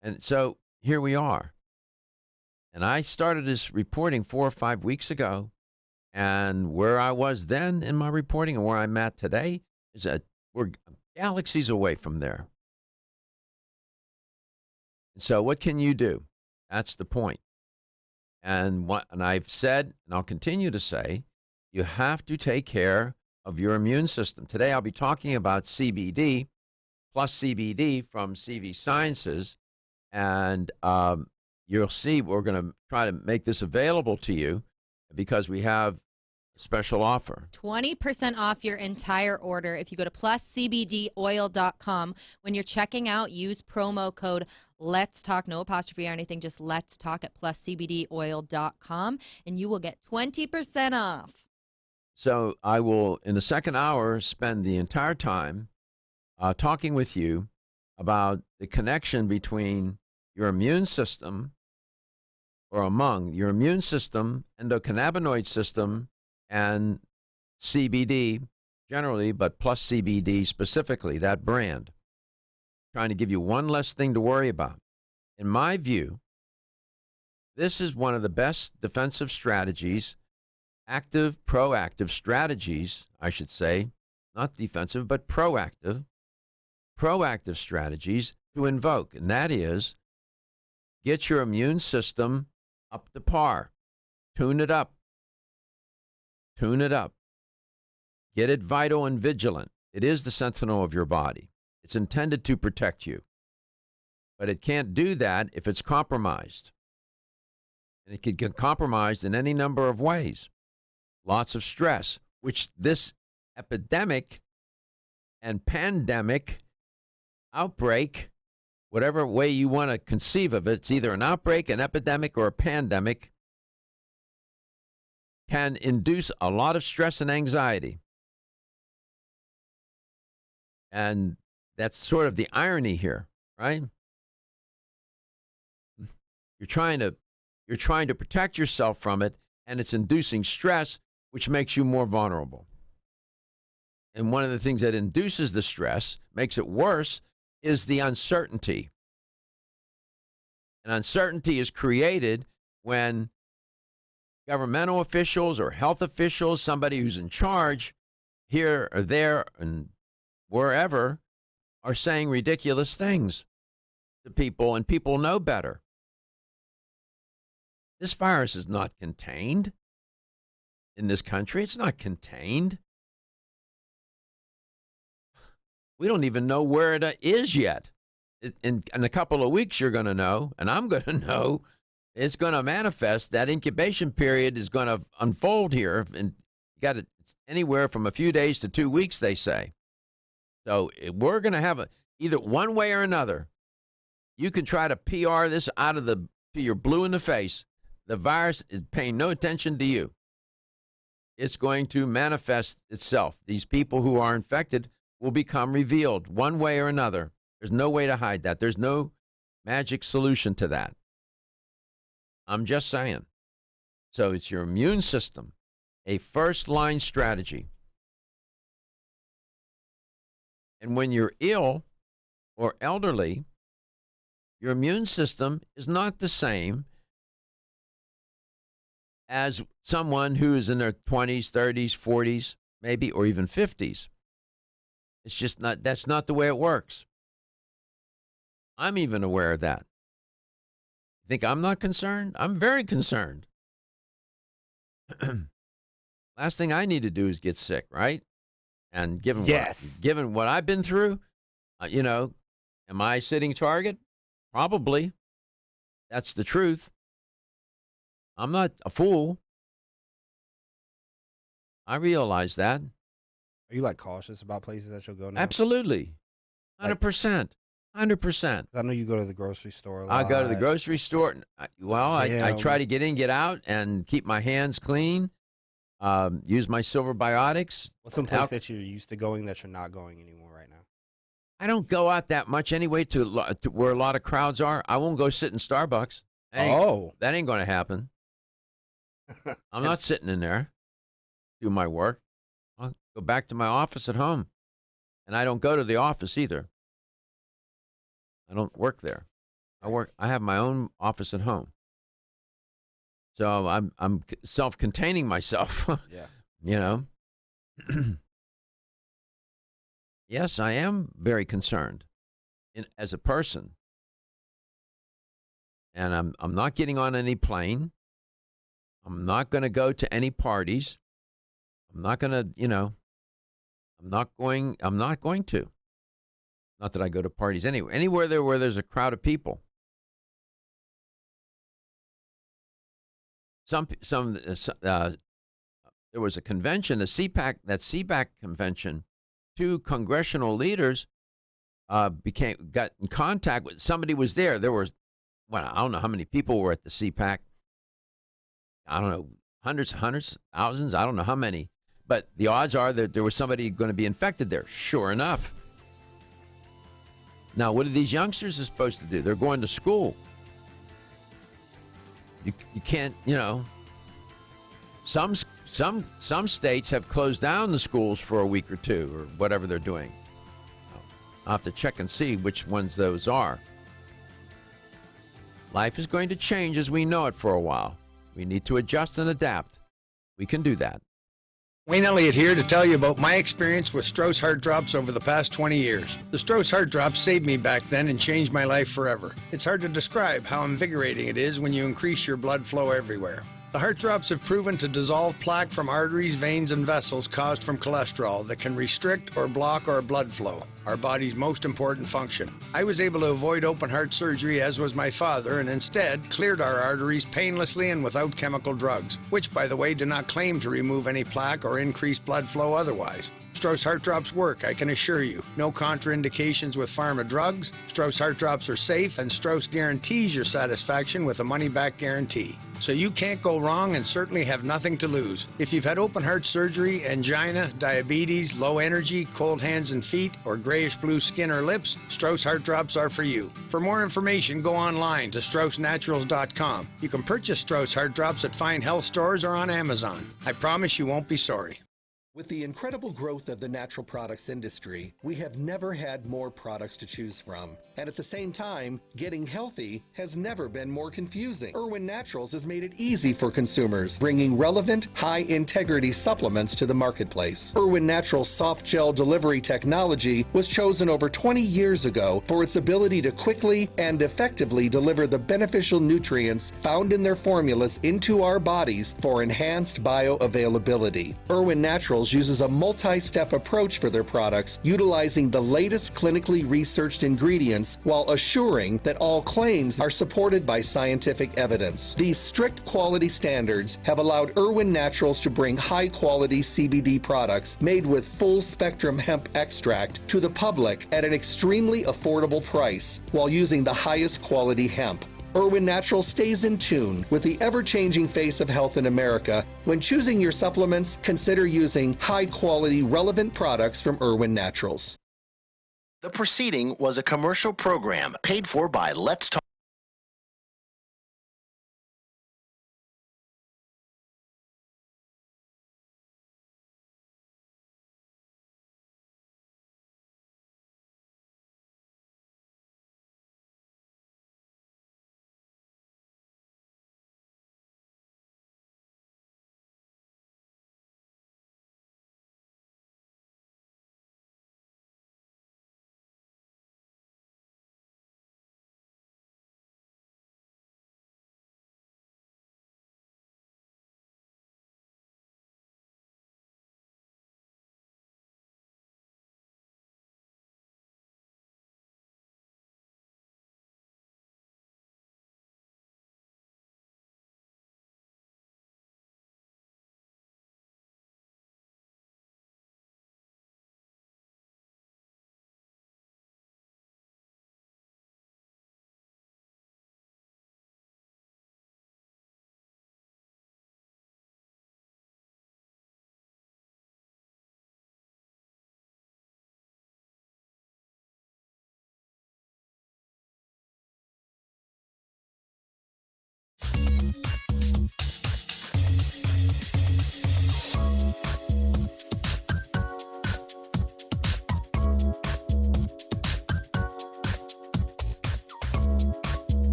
And so here we are. And I started this reporting 4 or 5 weeks ago. And where I was then in my reporting and where I'm at today is that we're galaxies away from there. And so what can you do? That's the point. And I've said, and I'll continue to say, you have to take care of your immune system. Today I'll be talking about CBD plus CBD from CV Sciences. And you'll see we're going to try to make this available to you because we have a special offer. 20% off your entire order if you go to pluscbdoil.com. When you're checking out, use promo code Let's Talk, no apostrophe or anything, just Let's Talk at pluscbdoil.com, and you will get 20% off. So I will, in the second hour, spend the entire time talking with you about the connection between your immune system, or among your immune system, endocannabinoid system, and CBD generally, but plus CBD specifically, that brand. Trying to give you one less thing to worry about. In my view, this is one of the best defensive strategies active, proactive strategies, I should say, not defensive, but proactive strategies to invoke. And that is, get your immune system up to par. Tune it up. Tune it up. Get it vital and vigilant. It is the sentinel of your body. It's intended to protect you. But it can't do that if it's compromised. And it can get compromised in any number of ways. Lots of stress, which this epidemic and pandemic outbreak, whatever way you want to conceive of it, it's either an outbreak, an epidemic, or a pandemic, can induce a lot of stress and anxiety. And that's sort of the irony here, right? You're trying to protect yourself from it, and it's inducing stress, which makes you more vulnerable. And one of the things that induces the stress, makes it worse, is the uncertainty. And uncertainty is created when governmental officials or health officials, somebody who's in charge here or there and wherever, are saying ridiculous things to people, and people know better. This virus is not contained in this country. It's not contained. We don't even know where it is yet. In a couple of weeks, you're going to know, and I'm going to know. It's going to manifest. That incubation period is going to unfold here. And you got it anywhere from a few days to 2 weeks, they say. So we're going to have either one way or another. You can try to PR this out of to your blue in the face. The virus is paying no attention to you. It's going to manifest itself. These people who are infected will become revealed one way or another. There's no way to hide that. There's no magic solution to that. I'm just saying. So it's your immune system, a first-line strategy. And when you're ill or elderly, your immune system is not the same as someone who is in their 20s, 30s, 40s, maybe, or even 50s. It's just not, that's not the way it works. I'm even aware of that. Think I'm not concerned? I'm very concerned. Last thing I need to do is get sick, right? And given what I've been through, am I a sitting target? Probably. That's the truth. I'm not a fool. I realize that. Are you cautious about places that you'll go now? Absolutely. 100%. 100%. I know you go to the grocery store a lot. I go to the grocery store. I try to get in, get out, and keep my hands clean. Use my silver biotics. What's some place that you're used to going that you're not going anymore right now? I don't go out that much anyway to where a lot of crowds are. I won't go sit in Starbucks. That ain't going to happen. I'm not sitting in there do my work. I'll go back to my office at home. And I don't go to the office either. I don't work there. I have my own office at home. So I'm self-containing myself. Yeah. Yes, I am very concerned as a person. And I'm not getting on any plane. I'm not going to go to any parties. I'm not going to, I'm not going to. Not that I go to parties anywhere. Anywhere where there's a crowd of people. There was a convention, that CPAC convention. 2 congressional leaders got in contact with somebody. Was there? There was, I don't know how many people were at the CPAC. I don't know, hundreds, thousands. I don't know how many, but the odds are that there was somebody going to be infected there. Sure enough. Now, what are these youngsters supposed to do? They're going to school. You can't, some states have closed down the schools for a week or two or whatever they're doing. I'll have to check and see which ones those are. Life is going to change as we know it for a while. We need to adjust and adapt. we can do that. Wayne Elliott here to tell you about my experience with Strauss Heart Drops over the past 20 years. The Strauss Heart Drops saved me back then and changed my life forever. It's hard to describe how invigorating it is when you increase your blood flow everywhere. The Heart Drops have proven to dissolve plaque from arteries, veins, and vessels caused from cholesterol that can restrict or block our blood flow, our body's most important function. I was able to avoid open heart surgery, as was my father, and instead cleared our arteries painlessly and without chemical drugs, which, by the way, do not claim to remove any plaque or increase blood flow otherwise. Strauss Heart Drops work, I can assure you. No contraindications with pharma drugs. Strauss Heart Drops are safe, and Strauss guarantees your satisfaction with a money-back guarantee. So you can't go wrong and certainly have nothing to lose. If you've had open heart surgery, angina, diabetes, low energy, cold hands and feet, or grayish-blue skin or lips, Strauss Heart Drops are for you. For more information, go online to StraussNaturals.com. You can purchase Strauss Heart Drops at fine health stores or on Amazon. I promise you won't be sorry. With the incredible growth of the natural products industry, we have never had more products to choose from. And at the same time, getting healthy has never been more confusing. Irwin Naturals has made it easy for consumers, bringing relevant, high-integrity supplements to the marketplace. Irwin Naturals soft gel delivery technology was chosen over 20 years ago for its ability to quickly and effectively deliver the beneficial nutrients found in their formulas into our bodies for enhanced bioavailability. Irwin Naturals uses a multi-step approach for their products, utilizing the latest clinically researched ingredients while assuring that all claims are supported by scientific evidence. These strict quality standards have allowed Irwin Naturals to bring high-quality CBD products made with full-spectrum hemp extract to the public at an extremely affordable price while using the highest quality hemp. Irwin Naturals stays in tune with the ever-changing face of health in America. When choosing your supplements, consider using high-quality, relevant products from Irwin Naturals. The proceeding was a commercial program paid for by Let's Talk.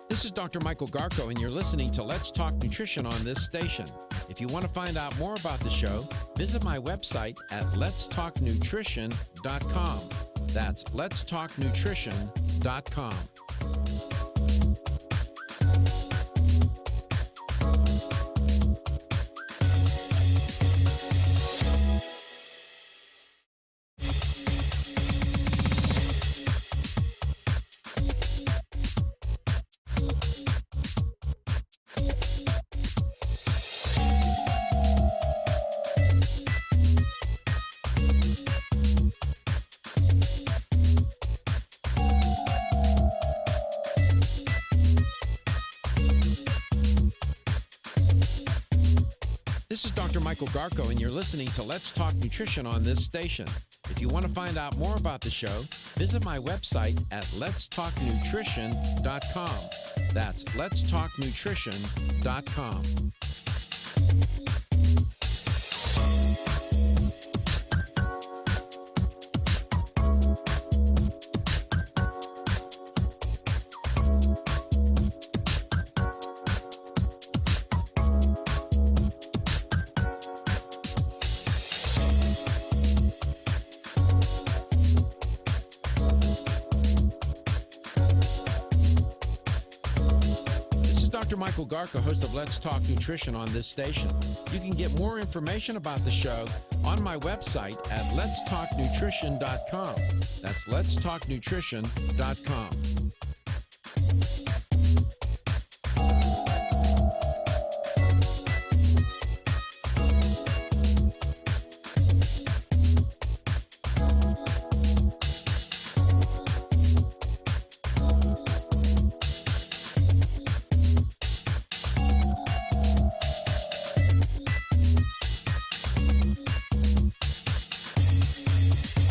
This is Dr. Michael Garko, and you're listening to Let's Talk Nutrition on this station. If you want to find out more about the show, visit my website at letstalknutrition.com. That's letstalknutrition.com. This is Dr. Michael Garko, and you're listening to Let's Talk Nutrition on this station. If you want to find out more about the show, visit my website at letstalknutrition.com. That's letstalknutrition.com. Dr. Michael Garka, host of Let's Talk Nutrition on this station. You can get more information about the show on my website at letstalknutrition.com. That's letstalknutrition.com.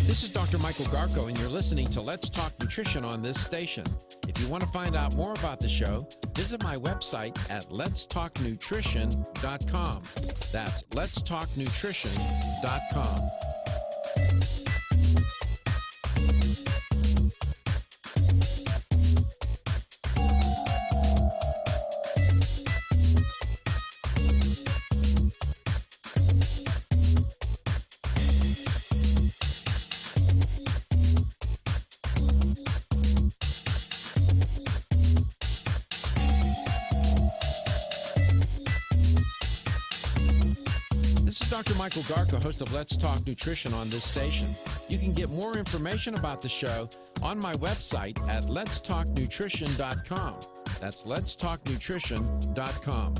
This is Dr. Michael Garko, and you're listening to Let's Talk Nutrition on this station. If you want to find out more about the show, visit my website at letstalknutrition.com. That's letstalknutrition.com. This is Dr. Michael Garka, host of Let's Talk Nutrition on this station. You can get more information about the show on my website at letstalknutrition.com. That's letstalknutrition.com.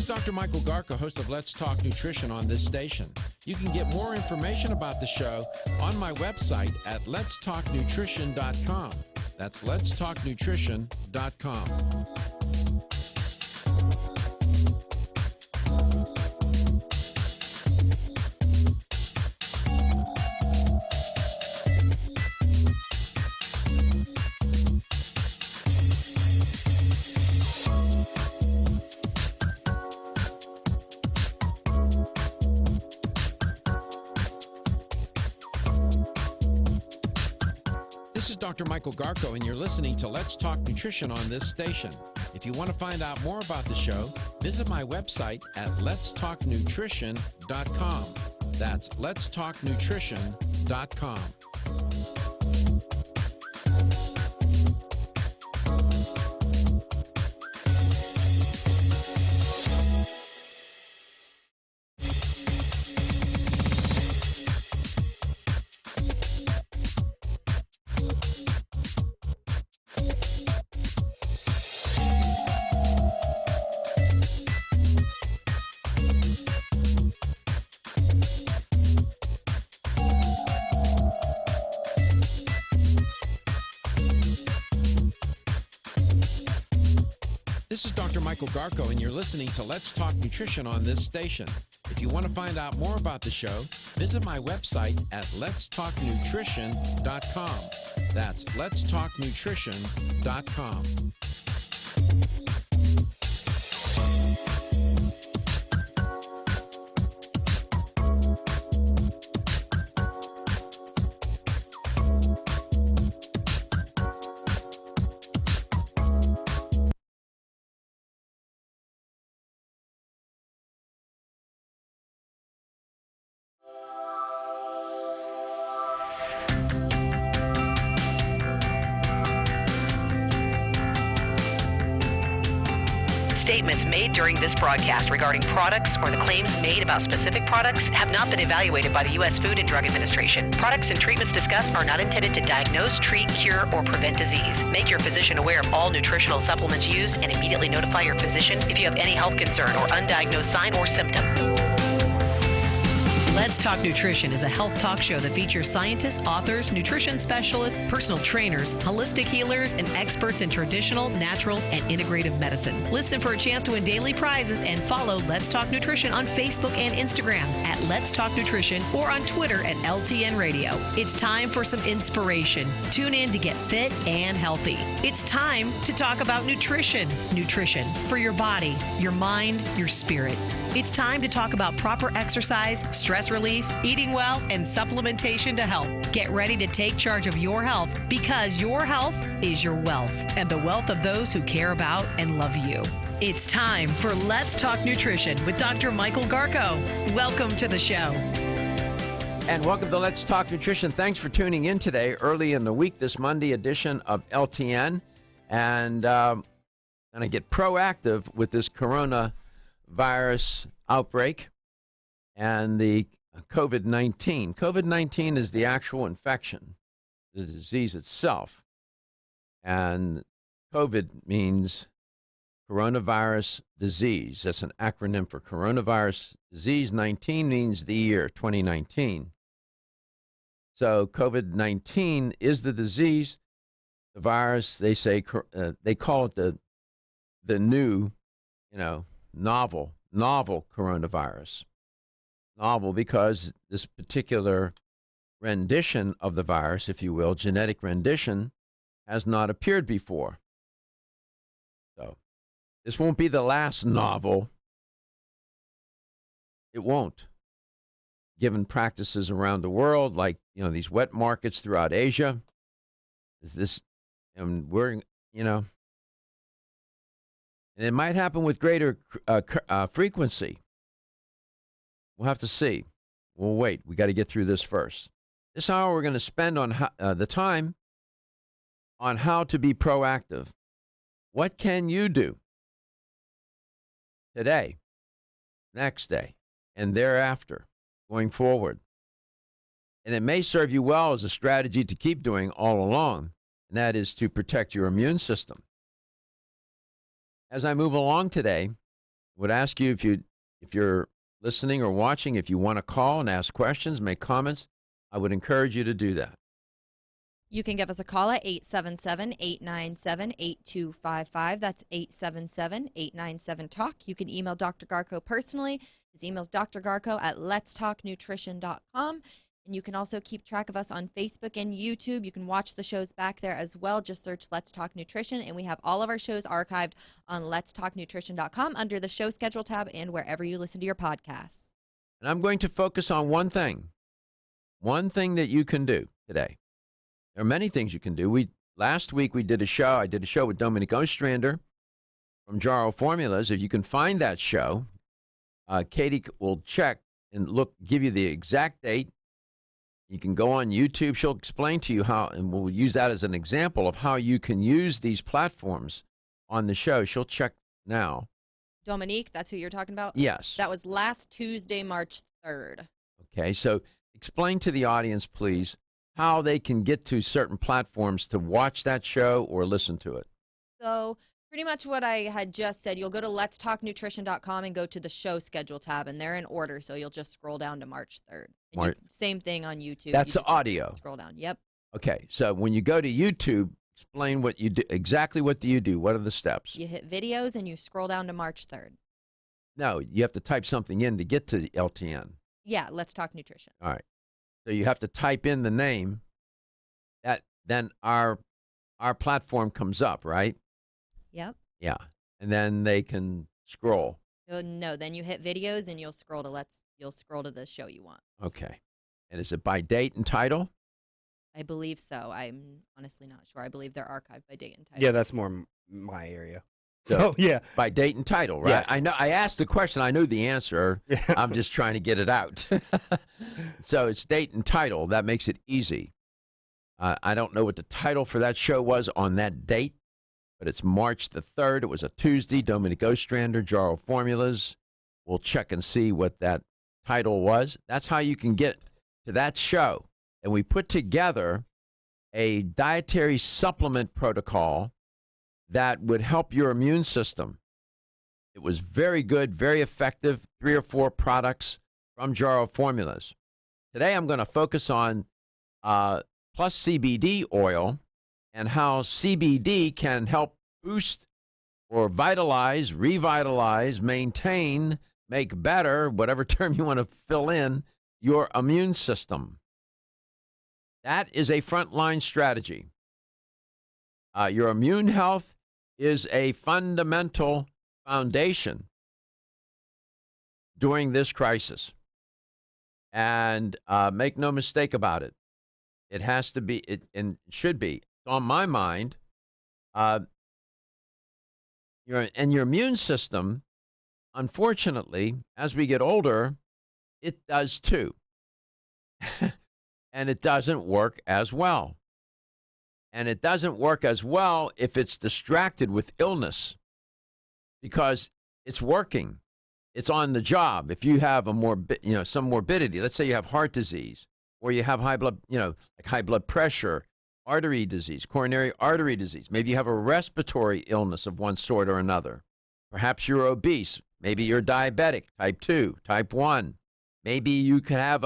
Dr. Michael Garka, host of Let's Talk Nutrition on this station. You can get more information about the show on my website at letstalknutrition.com. That's letstalknutrition.com. This is Dr. Michael Garko, and you're listening to Let's Talk Nutrition on this station. If you want to find out more about the show, visit my website at letstalknutrition.com. That's letstalknutrition.com. This is Dr. Michael Garko, and you're listening to Let's Talk Nutrition on this station. If you want to find out more about the show, visit my website at letstalknutrition.com. That's letstalknutrition.com. Statements made during this broadcast regarding products or the claims made about specific products have not been evaluated by the U.S. Food and Drug Administration. Products and treatments discussed are not intended to diagnose, treat, cure, or prevent disease. Make your physician aware of all nutritional supplements used and immediately notify your physician if you have any health concern or undiagnosed sign or symptom. Let's Talk Nutrition is a health talk show that features scientists, authors, nutrition specialists, personal trainers, holistic healers, and experts in traditional, natural, and integrative medicine. Listen for a chance to win daily prizes and follow Let's Talk Nutrition on Facebook and Instagram at Let's Talk Nutrition or on Twitter at LTN Radio. It's time for some inspiration. Tune in to get fit and healthy. It's time to talk about nutrition. Nutrition for your body, your mind, your spirit. It's time to talk about proper exercise, stress relief, eating well, and supplementation to help. Get ready to take charge of your health because your health is your wealth and the wealth of those who care about and love you. It's time for Let's Talk Nutrition with Dr. Michael Garko. Welcome to the show. And welcome to Let's Talk Nutrition. Thanks for tuning in today, early in the week, this Monday edition of LTN. And I'm going to get proactive with this coronavirus outbreak and the COVID-19. COVID-19 is the actual infection, the disease itself. And COVID means coronavirus disease. That's an acronym for coronavirus disease. 19 means the year 2019. So COVID-19 is the disease. The virus, they say, they call it the new, novel coronavirus. Novel because this particular rendition of the virus, if you will, genetic rendition, has not appeared before. So this won't be the last novel. It won't. Given practices around the world, like, these wet markets throughout Asia, is this, and we're, and it might happen with greater frequency. We'll have to see. We'll wait. We got to get through this first. This hour we're going to spend on the time on how to be proactive. What can you do today, next day, and thereafter, going forward? And it may serve you well as a strategy to keep doing all along, and that is to protect your immune system. As I move along today, I would ask you if you're listening or watching, if you want to call and ask questions, make comments, I would encourage you to do that. You can give us a call at 877-897-8255. That's 877-897-TALK. You can email Dr. Garko personally. His email is drgarko@letstalknutrition.com. And you can also keep track of us on Facebook and YouTube. You can watch the shows back there as well. Just search Let's Talk Nutrition. And we have all of our shows archived on letstalknutrition.com under the show schedule tab and wherever you listen to your podcasts. And I'm going to focus on one thing that you can do today. There are many things you can do. Last week I did a show with Dominic Ostrander from Jarrow Formulas. If you can find that show, Katie will check and give you the exact date. You can go on YouTube. She'll explain to you how, and we'll use that as an example of how you can use these platforms on the show. She'll check now. Dominique, that's who you're talking about? Yes. That was last Tuesday, March 3rd. Okay, so explain to the audience, please, how they can get to certain platforms to watch that show or listen to it. So pretty much what I had just said, you'll go to letstalknutrition.com and go to the show schedule tab, and they're in order, so you'll just scroll down to March 3rd. And same thing on YouTube. That's the audio. Scroll down, yep. Okay, so when you go to YouTube, explain what you do. Exactly what do you do? What are the steps? You hit videos and you scroll down to March 3rd. No, you have to type something in to get to LTN. Yeah, Let's Talk Nutrition. All right. So you have to type in the name. Then our platform comes up, right? Yep. Yeah. And then they can scroll. No, then you hit videos and you'll scroll to the show you want. Okay. And is it by date and title? I believe so. I'm honestly not sure. I believe they're archived by date and title. Yeah, that's more my area. So yeah, by date and title, right? Yes. I know. I asked the question. I knew the answer. I'm just trying to get it out. So it's date and title. That makes it easy. I don't know what the title for that show was on that date, but it's March the 3rd. It was a Tuesday. Dominic Ostrander, Jarrow Formulas. We'll check and see what that title was. That's how you can get to that show. And we put together a dietary supplement protocol that would help your immune system. It was very good, very effective, 3 or 4 products from Jarrow Formulas. Today I'm going to focus on Plus CBD oil and how CBD can help boost or vitalize, revitalize, maintain, make better, whatever term you want to fill in, your immune system. That is a frontline strategy. Your immune health is a fundamental foundation during this crisis. And make no mistake about it. It has to be, and should be, on my mind, your immune system, unfortunately, as we get older, it does too. And it doesn't work as well. And it doesn't work as well if it's distracted with illness, because it's working. It's on the job. If you have some morbidity, let's say you have heart disease, or you have high blood pressure, artery disease, coronary artery disease. Maybe you have a respiratory illness of one sort or another. Perhaps you're obese. Maybe you're diabetic, type 2, type 1. Maybe you could have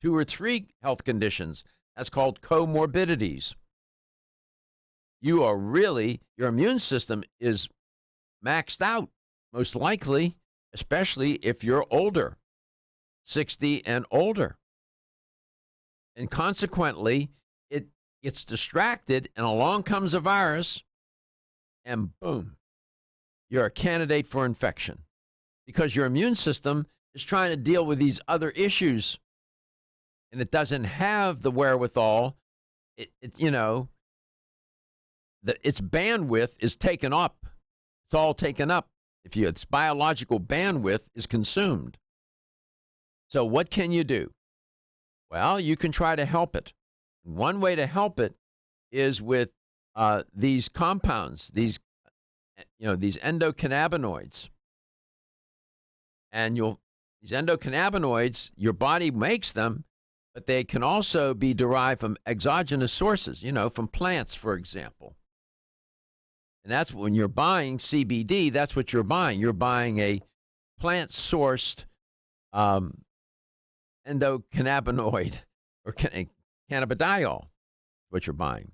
2 or 3 health conditions. That's called comorbidities. Your immune system is maxed out, most likely, especially if you're older, 60 and older. And consequently, it gets distracted, and along comes a virus, and boom, you're a candidate for infection, because your immune system is trying to deal with these other issues, and it doesn't have the wherewithal. Its bandwidth is taken up. It's all taken up. Its biological bandwidth is consumed. So what can you do? Well, you can try to help it. One way to help it is with these compounds, these endocannabinoids. And these endocannabinoids, your body makes them, but they can also be derived from exogenous sources, from plants, for example. And that's when you're buying CBD, that's what you're buying. You're buying a plant-sourced endocannabinoid or cannabidiol, what you're buying.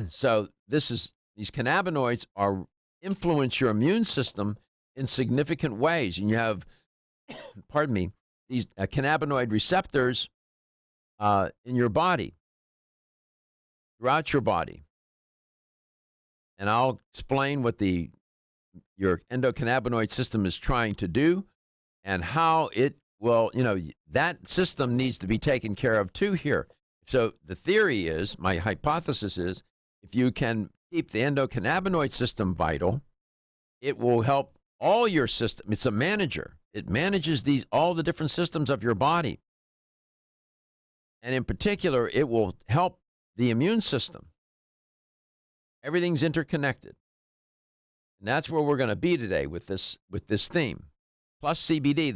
So these cannabinoids influence your immune system in significant ways. And you have, these cannabinoid receptors in your body, throughout your body. And I'll explain what your endocannabinoid system is trying to do and how it will, that system needs to be taken care of too here. So the theory is, my hypothesis is, if you can keep the endocannabinoid system vital, it will help all your system. It's a manager. It manages all the different systems of your body. And in particular, it will help the immune system. Everything's interconnected. And that's where we're going to be today with this theme. Plus CBD,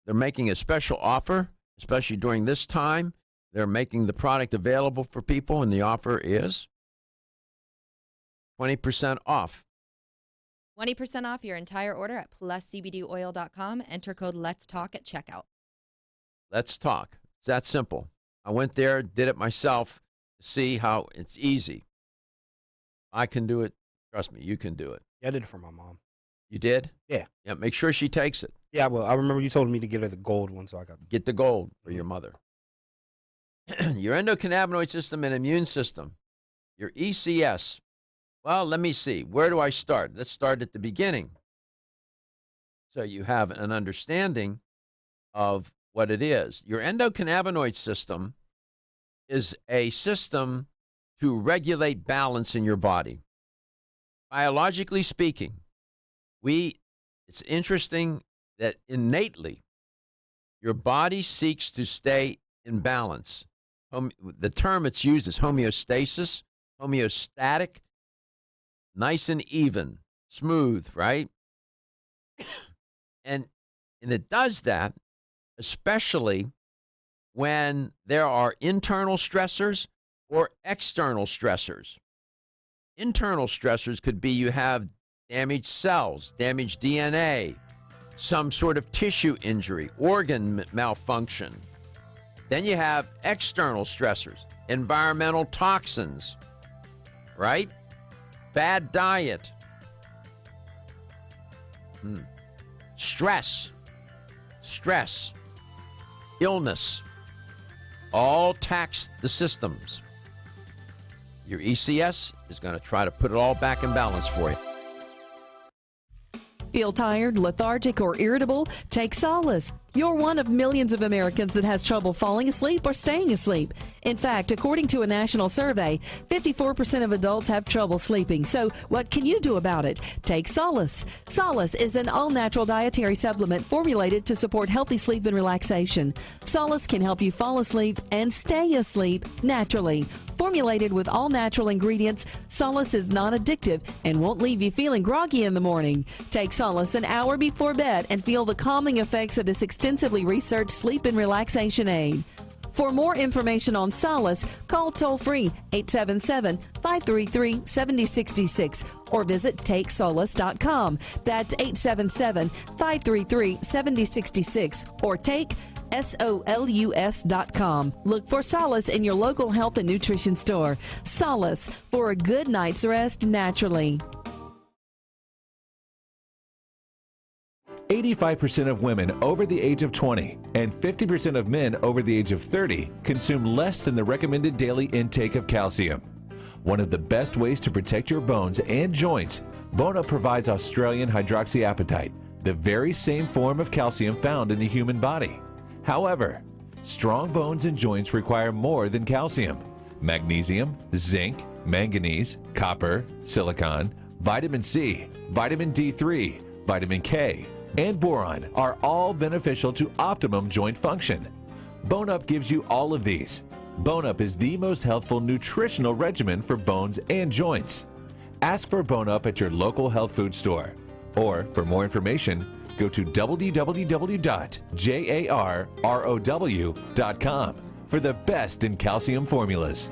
they're making a special offer, especially during this time. They're making the product available for people, and the offer is 20% off. 20% off your entire order at pluscbdoil.com. Enter code Let's Talk at checkout. Let's Talk. It's that simple. I went there, did it myself to see how it's easy. I can do it. Trust me, you can do it. Yeah, I did it for my mom. You did? Yeah. Yeah, make sure she takes it. Yeah, well, I remember you told me to get her the gold one, so I got Get the gold for your mother. Your endocannabinoid system and immune system, your ECS. Well, let me see. Where do I start? Let's start at the beginning. So you have an understanding of what it is. Your endocannabinoid system is a system to regulate balance in your body. Biologically speaking, it's interesting that innately your body seeks to stay in balance. The term it's used is homeostasis, homeostatic, nice and even, smooth, right? And it does that especially when there are internal stressors or external stressors. Internal stressors could be you have damaged cells, damaged DNA, some sort of tissue injury, organ malfunction. Then you have external stressors, environmental toxins, right? Bad diet, stress, illness, all tax the systems. Your ECS is going to try to put it all back in balance for you. Feel tired, lethargic, or irritable? Take Solace. You're one of millions of Americans that has trouble falling asleep or staying asleep. In fact, according to a national survey, 54% of adults have trouble sleeping. So what can you do about it? Take Solace. Solace is an all-natural dietary supplement formulated to support healthy sleep and relaxation. Solace can help you fall asleep and stay asleep naturally. Formulated with all-natural ingredients, Solace is non-addictive and won't leave you feeling groggy in the morning. Take Solace an hour before bed and feel the calming effects of this extensively researched sleep and relaxation aid. For more information on Solace, call toll-free 877-533-7066 or visit TakeSolace.com. That's 877-533-7066 or take SOLUS.com. Look for Solace in your local health and nutrition store. Solace, for a good night's rest naturally. 85% of women over the age of 20 and 50% of men over the age of 30 consume less than the recommended daily intake of calcium. One of the best ways to protect your bones and joints, Bone Up provides Australian hydroxyapatite, the very same form of calcium found in the human body. However, strong bones and joints require more than calcium. Magnesium, zinc, manganese, copper, silicon, vitamin C, vitamin D3, vitamin K, and boron are all beneficial to optimum joint function. Bone Up gives you all of these. Bone Up is the most healthful nutritional regimen for bones and joints. Ask for Bone Up at your local health food store. Or, for more information, go to www.jarrow.com for the best in calcium formulas.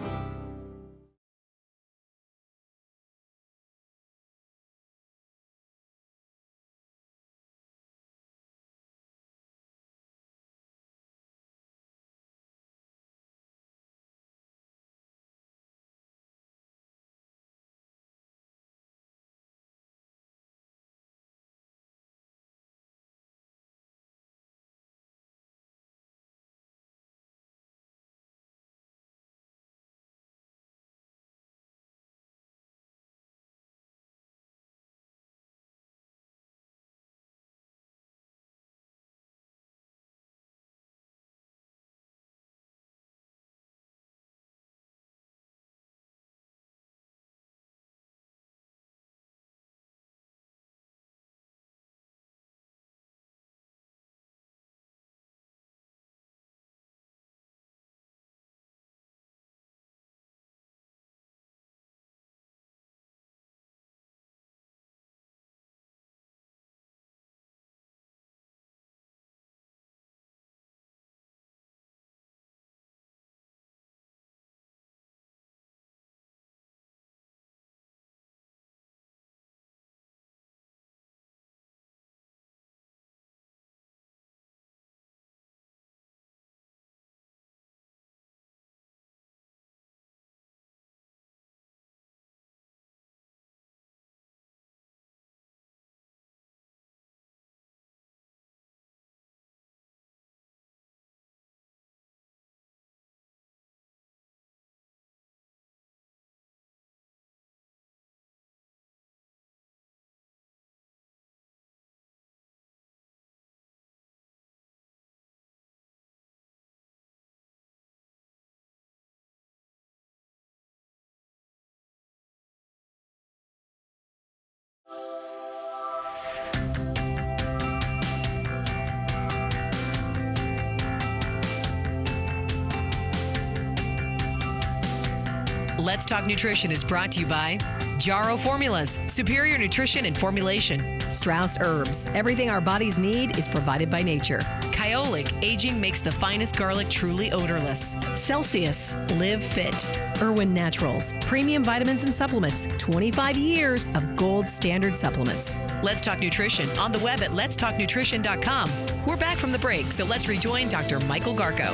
Let's Talk Nutrition is brought to you by Jarrow Formulas, superior nutrition and formulation. Strauss Herbs, everything our bodies need is provided by nature. Kyolic, aging makes the finest garlic truly odorless. Celsius, live fit. Irwin Naturals, premium vitamins and supplements. 25 years of gold standard supplements. Let's Talk Nutrition on the web at letstalknutrition.com. We're back from the break, so let's rejoin Dr. Michael Garko.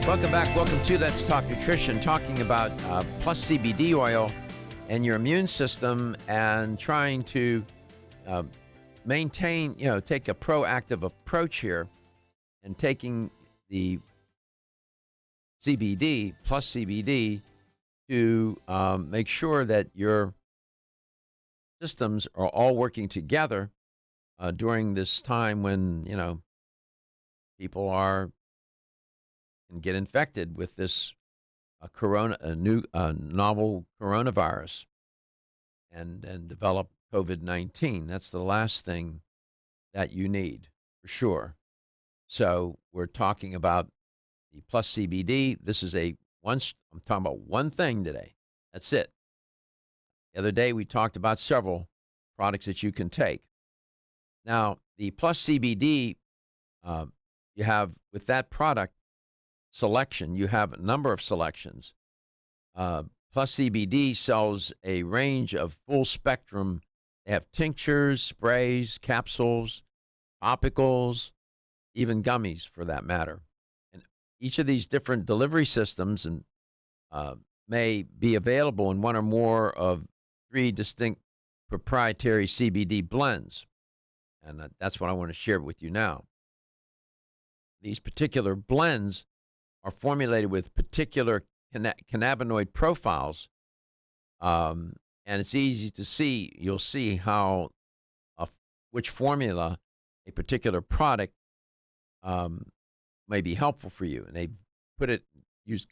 Welcome back. Welcome to Let's Talk Nutrition, talking about Plus CBD oil and your immune system and trying to maintain, take a proactive approach here and taking the CBD, Plus CBD, to make sure that your systems are all working together during this time when, people can get infected with this novel coronavirus and develop COVID-19. That's the last thing that you need, for sure. So we're talking about the Plus CBD. This is I'm talking about one thing today. That's it. The other day we talked about several products that you can take. Now, the Plus CBD, you have, with that product selection, you have a number of selections. Plus CBD sells a range of full spectrum. They have tinctures, sprays, capsules, topicals, even gummies for that matter. And each of these different delivery systems may be available in one or more of 3 distinct proprietary CBD blends. And that's what I want to share with you now. These particular blends are formulated with particular cannabinoid profiles, and it's easy to see. You'll see how which formula a particular product may be helpful for you, and they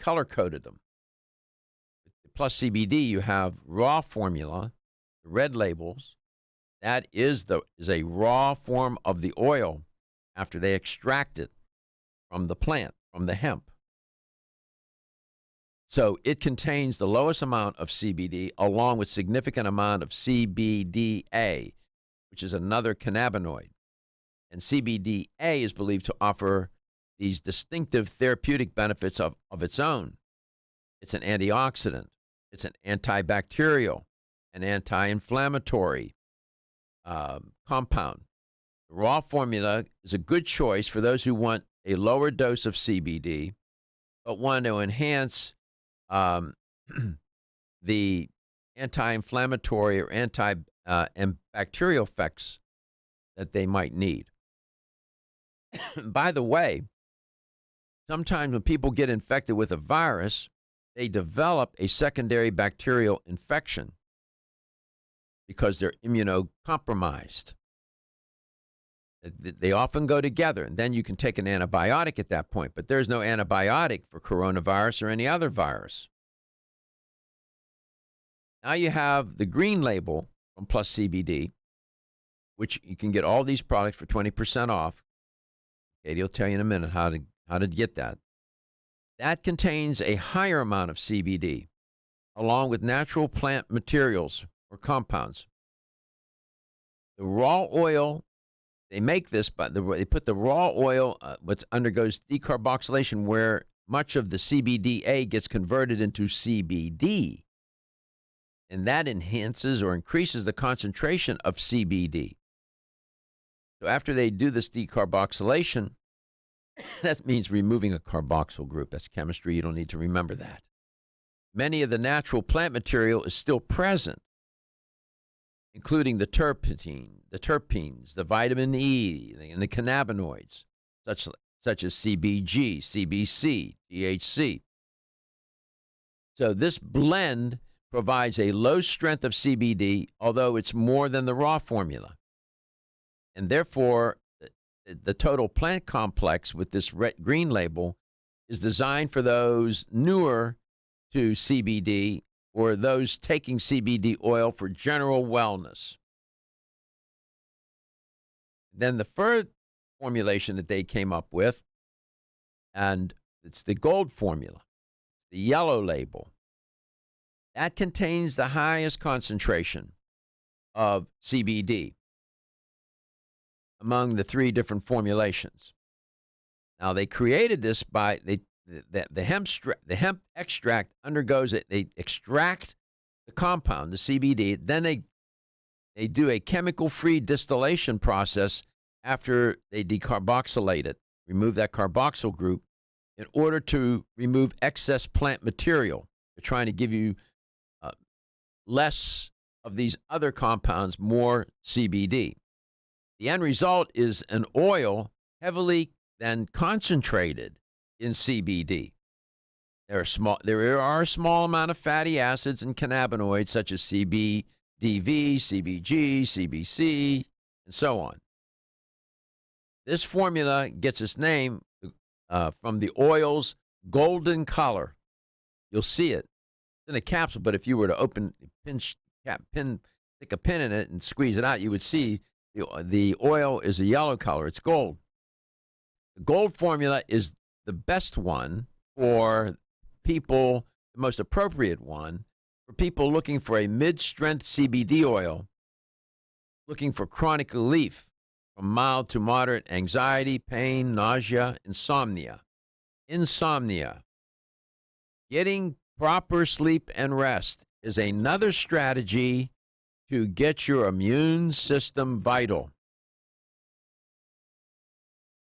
color-coded them. Plus CBD, you have raw formula, the red labels. That is a raw form of the oil after they extract it from the plant, from the hemp. So it contains the lowest amount of CBD along with significant amount of CBDA, which is another cannabinoid. And CBDA is believed to offer these distinctive therapeutic benefits of its own. It's an antioxidant. It's an antibacterial, an anti-inflammatory compound. The raw formula is a good choice for those who want a lower dose of CBD, but want to enhance the anti-inflammatory or antibacterial effects that they might need. By the way, sometimes when people get infected with a virus, they develop a secondary bacterial infection because they're immunocompromised. They often go together, and then you can take an antibiotic at that point, but there's no antibiotic for coronavirus or any other virus. Now you have the green label from Plus CBD, which you can get all these products for 20% off. Katie will tell you in a minute how to get that. That contains a higher amount of CBD, along with natural plant materials or compounds. The raw oil, they make this, but they put the raw oil, which undergoes decarboxylation, where much of the CBDA gets converted into CBD, and that enhances or increases the concentration of CBD. So after they do this decarboxylation, that means removing a carboxyl group. That's chemistry. You don't need to remember that. Many of the natural plant material is still present, including the terpenes, the vitamin E, and the cannabinoids, such as CBG, CBC, THC. So this blend provides a low strength of CBD, although it's more than the raw formula. And therefore, the total plant complex with this green label is designed for those newer to CBD or those taking CBD oil for general wellness. Then the third formulation that they came up with, and it's the gold formula, the yellow label. That contains the highest concentration of CBD among the 3 different formulations. Now they created this by the hemp extract undergoes it. They extract the compound, the CBD, then they do a chemical-free distillation process after they decarboxylate it, remove that carboxyl group, in order to remove excess plant material. They're trying to give you less of these other compounds, more CBD. The end result is an oil heavily then concentrated in CBD. There are a small amount of fatty acids and cannabinoids such as CBDV, CBG, CBC, and so on. This formula gets its name from the oil's golden color. You'll see it in a capsule, but if you were to stick a pin in it and squeeze it out, you would see the oil is a yellow color. It's gold. The gold formula is the best one for people, the most appropriate one for people looking for a mid-strength CBD oil, looking for chronic relief from mild to moderate anxiety, pain, nausea, insomnia. Getting proper sleep and rest is another strategy to get your immune system vital.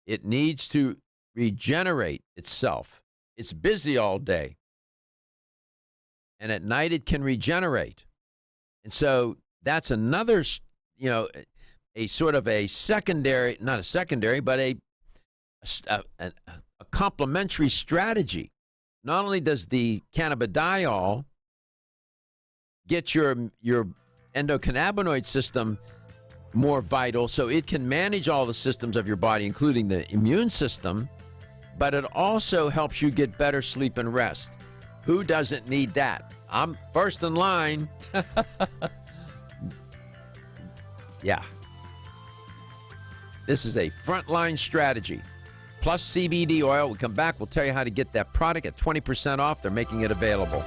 It needs to regenerate itself. It's busy all day. And at night it can regenerate. And so that's another, a sort of a secondary, not a secondary, but a complementary strategy. Not only does the cannabidiol get your endocannabinoid system more vital so it can manage all the systems of your body, including the immune system, but it also helps you get better sleep and rest. Who doesn't need that? I'm first in line. Yeah. This is a frontline strategy. Plus CBD oil. We'll come back. We'll tell you how to get that product at 20% off. They're making it available.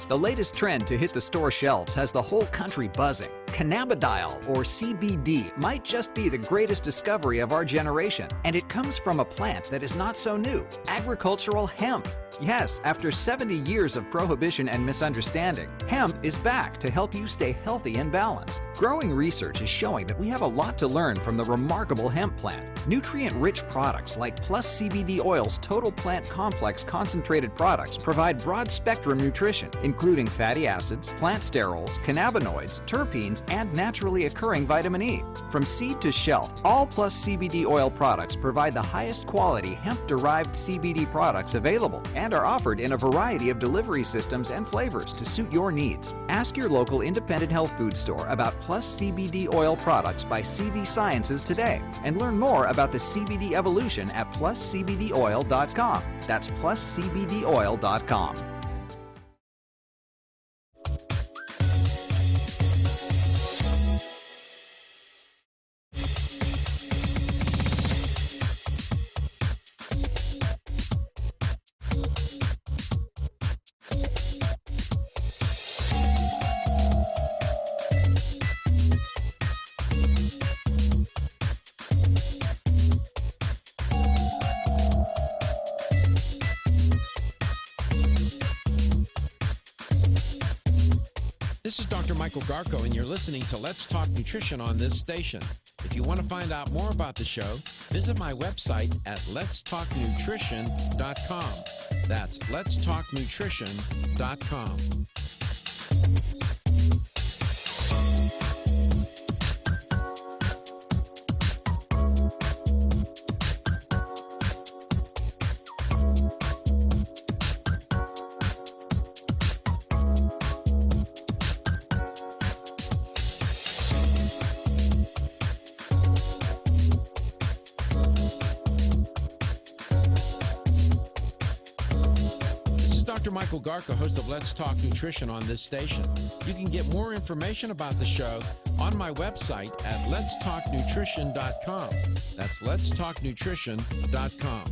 The latest trend to hit the store shelves has the whole country buzzing. Cannabidiol, or CBD, might just be the greatest discovery of our generation, and it comes from a plant that is not so new, agricultural hemp. Yes, after 70 years of prohibition and misunderstanding, hemp is back to help you stay healthy and balanced. Growing research is showing that we have a lot to learn from the remarkable hemp plant. Nutrient-rich products like Plus CBD Oil's Total Plant Complex concentrated products provide broad-spectrum nutrition, including fatty acids, plant sterols, cannabinoids, terpenes, and naturally occurring vitamin E. From seed to shelf, all Plus CBD Oil products provide the highest quality hemp-derived CBD products available and are offered in a variety of delivery systems and flavors to suit your needs. Ask your local independent health food store about Plus CBD Oil products by CV Sciences today and learn more about the CBD evolution at pluscbdoil.com. That's pluscbdoil.com. This is Dr. Michael Garko, and you're listening to Let's Talk Nutrition on this station. If you want to find out more about the show, visit my website at letstalknutrition.com. That's letstalknutrition.com. Michael Garko, host of Let's Talk Nutrition on this station. You can get more information about the show on my website at letstalknutrition.com. That's letstalknutrition.com.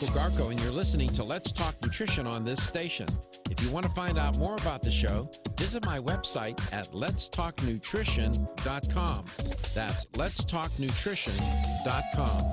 Michael Garko, and you're listening to Let's Talk Nutrition on this station. If you want to find out more about the show, visit my website at letstalknutrition.com. That's letstalknutrition.com.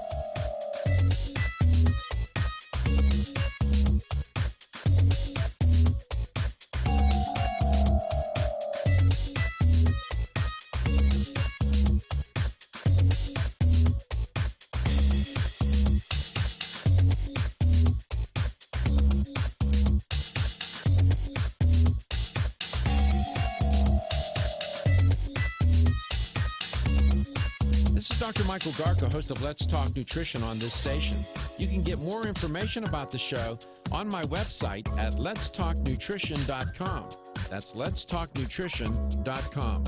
This is Dr. Michael Garko, host of Let's Talk Nutrition on this station. You can get more information about the show on my website at letstalknutrition.com. That's letstalknutrition.com.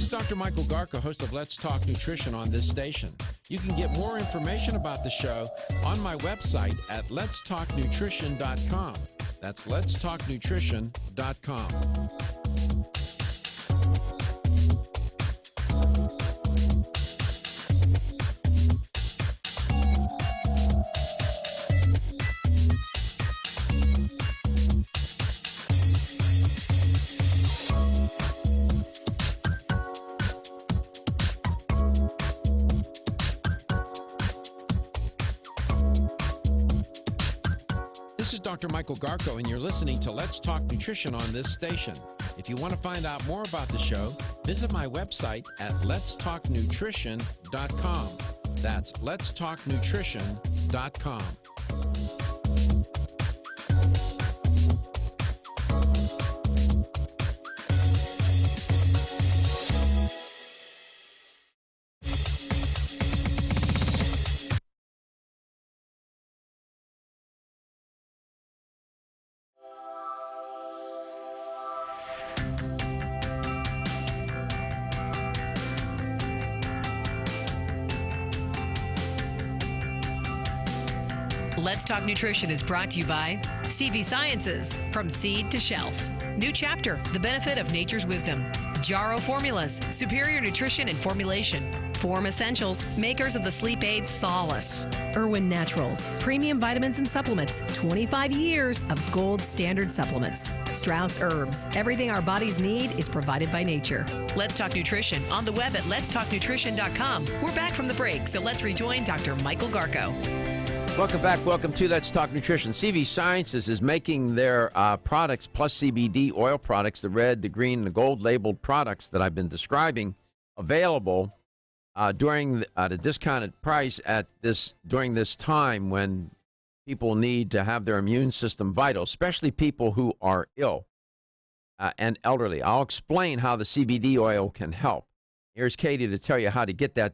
Dr. Michael Garko, host of Let's Talk Nutrition on this station. You can get more information about the show on my website at letstalknutrition.com. That's letstalknutrition.com. This is Dr. Michael Garko, and you're listening to Let's Talk Nutrition on this station. If you want to find out more about the show, visit my website at letstalknutrition.com. That's letstalknutrition.com. Let's Talk Nutrition is brought to you by CV Sciences, from seed to shelf. New chapter, the benefit of nature's wisdom. Jarrow Formulas, superior nutrition and formulation. Form Essentials, makers of the sleep aid Solace. Irwin Naturals, premium vitamins and supplements. 25 years of gold standard supplements. Strauss Herbs, everything our bodies need is provided by nature. Let's Talk Nutrition on the web at letstalknutrition.com. We're back from the break, so let's rejoin Dr. Michael Garko. Welcome back. Welcome to Let's Talk Nutrition. CV Sciences is making their products plus CBD oil products, the red, the green, and the gold labeled products that I've been describing, available during the discounted price during this time when people need to have their immune system vital, especially people who are ill and elderly. I'll explain how the CBD oil can help. Here's Katie to tell you how to get the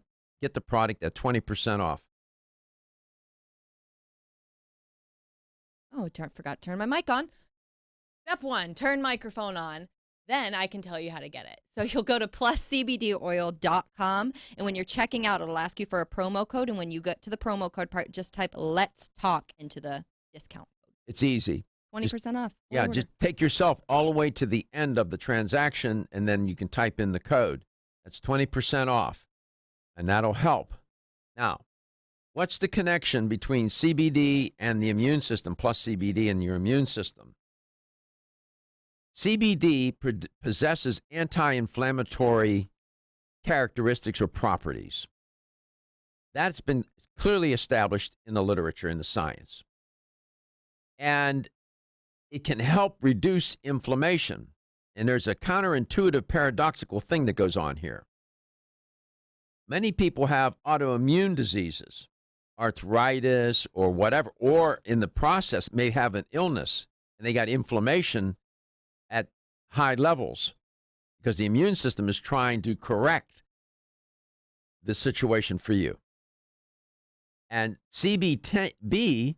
product at 20% off. Oh, forgot to turn my mic on. Step 1, turn microphone on. Then I can tell you how to get it. So you'll go to pluscbdoil.com, and when you're checking out, it'll ask you for a promo code, and when you get to the promo code part, just type Let's Talk into the discount code. It's easy. 20% off. Yeah, just take yourself all the way to the end of the transaction, and then you can type in the code. That's 20% off, and that'll help. Now, what's the connection between CBD and the immune system, plus CBD and your immune system? CBD possesses anti-inflammatory characteristics or properties. That's been clearly established in the literature, in the science. And it can help reduce inflammation. And there's a counterintuitive, paradoxical thing that goes on here. Many people have autoimmune diseases, arthritis or whatever, or in the process may have an illness, and they got inflammation at high levels because the immune system is trying to correct the situation for you. And CBD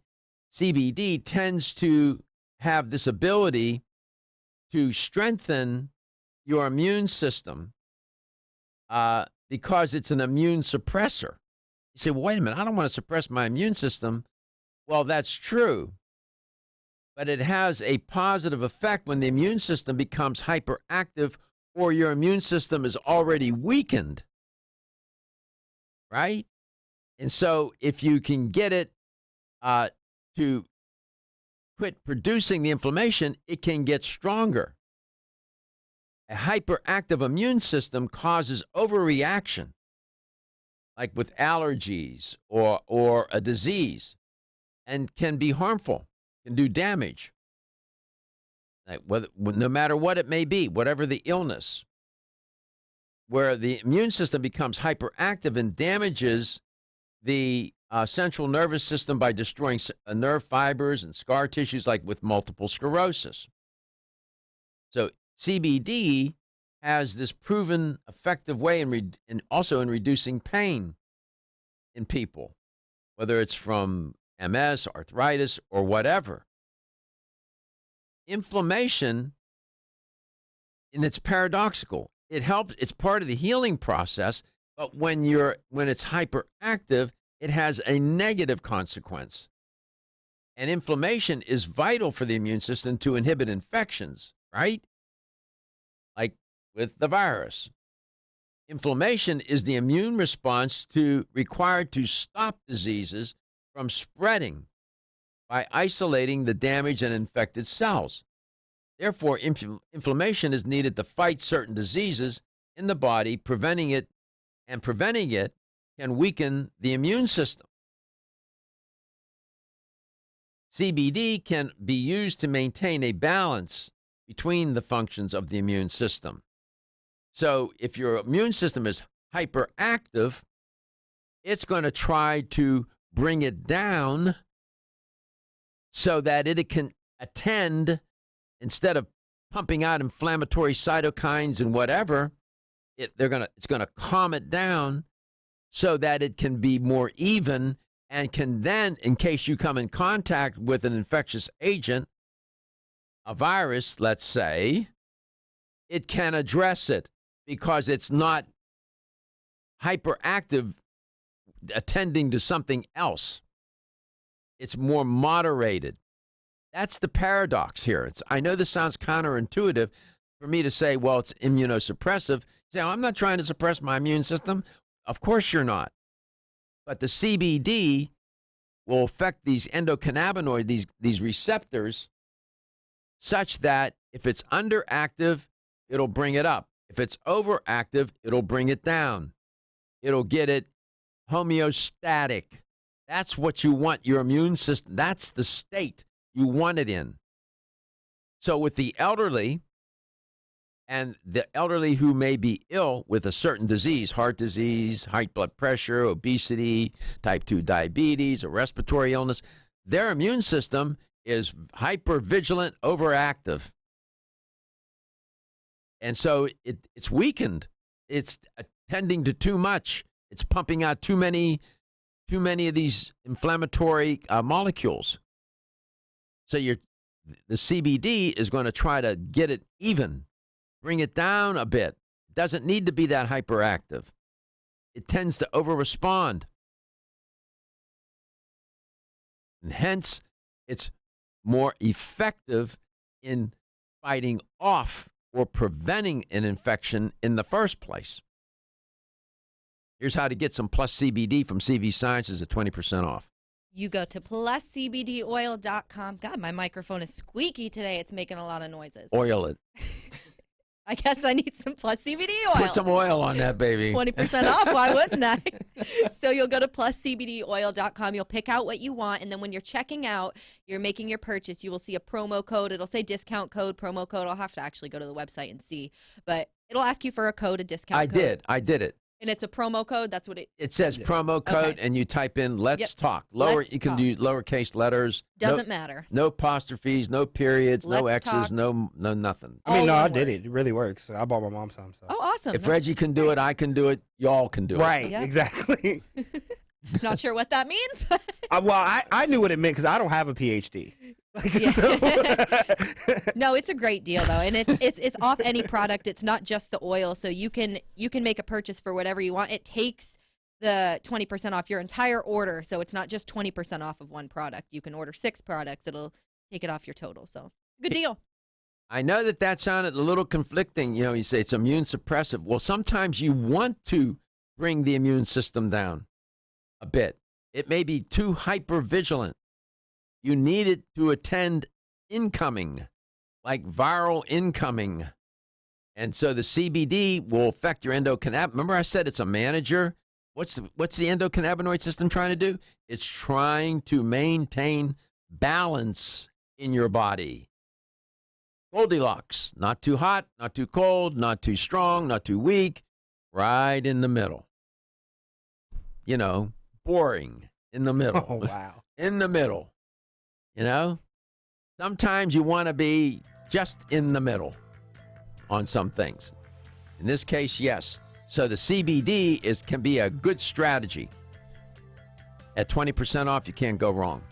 tends to have this ability to strengthen your immune system because it's an immune suppressor. You say, well, wait a minute, I don't want to suppress my immune system. Well, that's true. But it has a positive effect when the immune system becomes hyperactive or your immune system is already weakened, right? And so if you can get it to quit producing the inflammation, it can get stronger. A hyperactive immune system causes overreaction, like with allergies or a disease, and can be harmful, can do damage. Like no matter what it may be, whatever the illness, where the immune system becomes hyperactive and damages the central nervous system by destroying nerve fibers and scar tissues, like with multiple sclerosis. So CBD has this proven effective way and also in reducing pain in people, whether it's from MS, arthritis, or whatever. Inflammation, and it's paradoxical. It helps. It's part of the healing process, but when it's hyperactive, it has a negative consequence. And inflammation is vital for the immune system to inhibit infections, right? Like with the virus. Inflammation is the immune response required to stop diseases from spreading by isolating the damaged and infected cells. Therefore, inflammation is needed to fight certain diseases in the body, preventing it can weaken the immune system. CBD can be used to maintain a balance between the functions of the immune system. So if your immune system is hyperactive, it's going to try to bring it down so that it can attend, instead of pumping out inflammatory cytokines and whatever, it's going to calm it down so that it can be more even and can then, in case you come in contact with an infectious agent, a virus, let's say, it can address it because it's not hyperactive attending to something else. It's more moderated. That's the paradox here. I know this sounds counterintuitive for me to say, well, it's immunosuppressive. Say, I'm not trying to suppress my immune system. Of course you're not. But the CBD will affect these endocannabinoids, these receptors, such that if it's underactive, it'll bring it up. If it's overactive, it'll bring it down. It'll get it homeostatic. That's what you want your immune system. That's the state you want it in. So with the elderly, and the elderly who may be ill with a certain disease, heart disease, high blood pressure, obesity, type 2 diabetes, a respiratory illness, their immune system is hypervigilant, overactive. And so it's weakened. It's attending to too much. It's pumping out too many of these inflammatory molecules. So the CBD is going to try to get it even, bring it down a bit. It doesn't need to be that hyperactive. It tends to overrespond. And hence, it's more effective in fighting off or preventing an infection in the first place. Here's how to get some Plus CBD from CV Sciences at 20% off. You go to pluscbdoil.com. God, my microphone is squeaky today. It's making a lot of noises. Oil it. I guess I need some Plus CBD oil. Put some oil on that, baby. 20% off. Why wouldn't I? So you'll go to pluscbdoil.com. You'll pick out what you want. And then when you're checking out, you're making your purchase, you will see a promo code. It'll say discount code, promo code. I'll have to actually go to the website and see. But it'll ask you for a code, a discount code. I did it. And it's a promo code. That's what it says. Promo code, and you type in "Let's Talk." You can do lowercase letters. Doesn't matter. No apostrophes, no periods, no X's, no nothing. I mean, I did it. It really works. I bought my mom some. So. Oh, awesome! If Reggie can do it, I can do it. Y'all can do it. Right? Exactly. Not sure what that means. Well, I knew what it meant because I don't have a PhD. No, it's a great deal though, and it's off any product. It's not just the oil, so you can make a purchase for whatever you want. It takes the 20% off your entire order, so it's not just 20% off of one product. You can order 6 products; it'll take it off your total. So good deal. I know that sounded a little conflicting. You say it's immune suppressive. Well, sometimes you want to bring the immune system down a bit. It may be too hypervigilant. You need it to attend incoming, like viral incoming. And so the CBD will affect your endocannabinoid. Remember I said it's a manager? What's the endocannabinoid system trying to do? It's trying to maintain balance in your body. Goldilocks, not too hot, not too cold, not too strong, not too weak, right in the middle. Boring in the middle. Oh, wow. In the middle. Sometimes you want to be just in the middle on some things. In this case, yes. So the CBD can be a good strategy. At 20% off, you can't go wrong.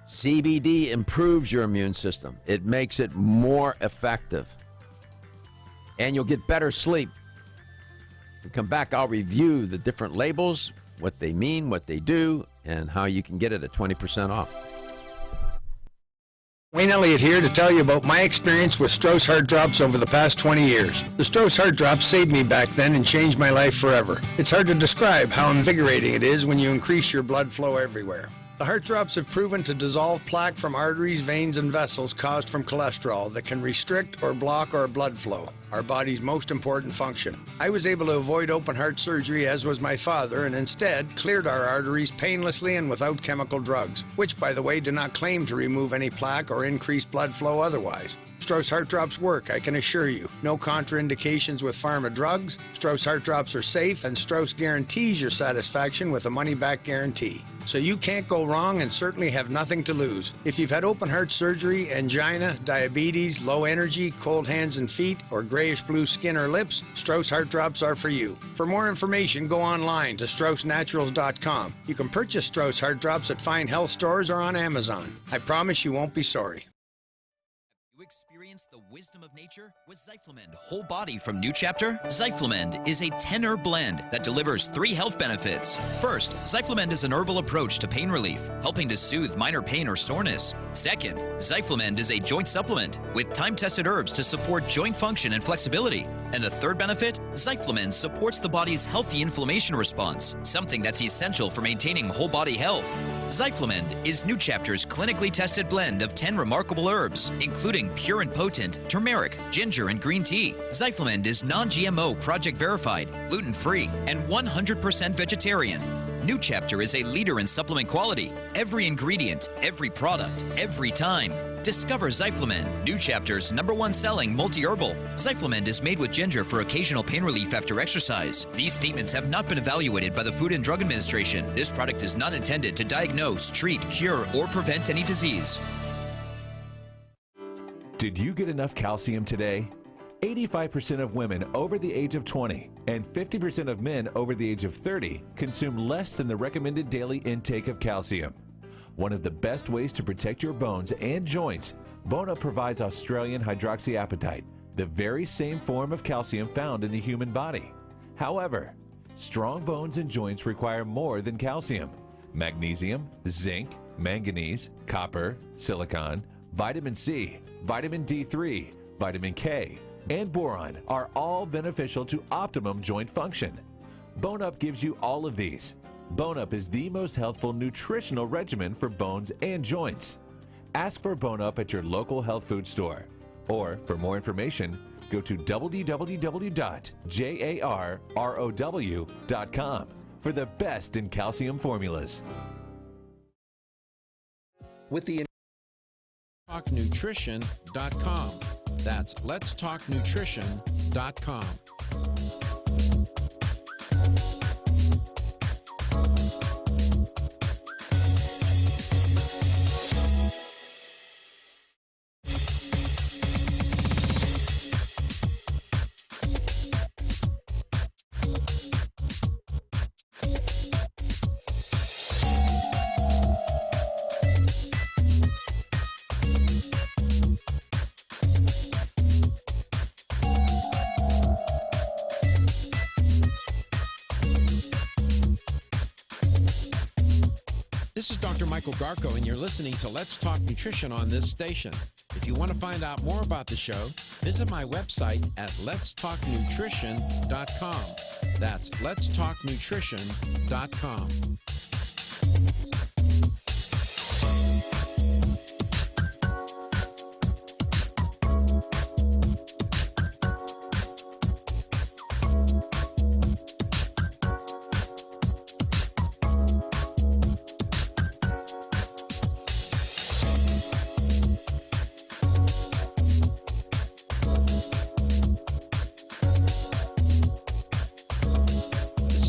CBD improves your immune system. It makes it more effective. And you'll get better sleep. When we come back, I'll review the different labels, what they mean, what they do, and how you can get it at 20% off. Wayne Elliott here to tell you about my experience with Strauss Heart Drops over the past 20 years. The Strauss Heart Drops saved me back then and changed my life forever. It's hard to describe how invigorating it is when you increase your blood flow everywhere. The Heart Drops have proven to dissolve plaque from arteries, veins, and vessels caused from cholesterol that can restrict or block our blood flow, our body's most important function. I was able to avoid open heart surgery, as was my father, and instead cleared our arteries painlessly and without chemical drugs, which, by the way, do not claim to remove any plaque or increase blood flow otherwise. Strauss Heart Drops work, I can assure you. No contraindications with pharma drugs. Strauss Heart Drops are safe, and Strauss guarantees your satisfaction with a money-back guarantee. So you can't go wrong and certainly have nothing to lose. If you've had open heart surgery, angina, diabetes, low energy, cold hands and feet, or grayish-blue skin or lips, Strauss Heart Drops are for you. For more information, go online to StraussNaturals.com. You can purchase Strauss Heart Drops at fine health stores or on Amazon. I promise you won't be sorry. You experience the wisdom of nature with Zyflamend Whole Body from New Chapter? Zyflamend is a 10-herb blend that delivers 3 health benefits. First, Zyflamend is an herbal approach to pain relief, helping to soothe minor pain or soreness. Second, Zyflamend is a joint supplement with time-tested herbs to support joint function and flexibility. And the third benefit, Zyflamend supports the body's healthy inflammation response, something that's essential for maintaining whole body health. Zyflamend is New Chapter's clinically tested blend of 10 remarkable herbs, including pure and potent turmeric, ginger, and green tea. Zyflamend is non-GMO, project verified, gluten-free, and 100% vegetarian. New Chapter is a leader in supplement quality. Every ingredient, every product, every time. Discover Zyflamend, New Chapter's #1 selling multi-herbal. Zyflamend is made with ginger for occasional pain relief after exercise. These statements have not been evaluated by the Food and Drug Administration. This product is not intended to diagnose, treat, cure, or prevent any disease. Did you get enough calcium today? 85% of women over the age of 20 and 50% of men over the age of 30 consume less than the recommended daily intake of calcium. One of the best ways to protect your bones and joints, Bone Up provides Australian hydroxyapatite, the very same form of calcium found in the human body. However, strong bones and joints require more than calcium. Magnesium, zinc, manganese, copper, silicon, vitamin C, vitamin D3, vitamin K, and boron are all beneficial to optimum joint function. Bone Up gives you all of these. Bone Up is the most healthful nutritional regimen for bones and joints. Ask for Bone Up at your local health food store. Or, for more information, go to www.jarrow.com for the best in calcium formulas. With the LetsTalkNutrition.com. That's LetsTalkNutrition.com. This is Dr. Michael Garko, and you're listening to Let's Talk Nutrition on this station. If you want to find out more about the show, visit my website at letstalknutrition.com. That's letstalknutrition.com.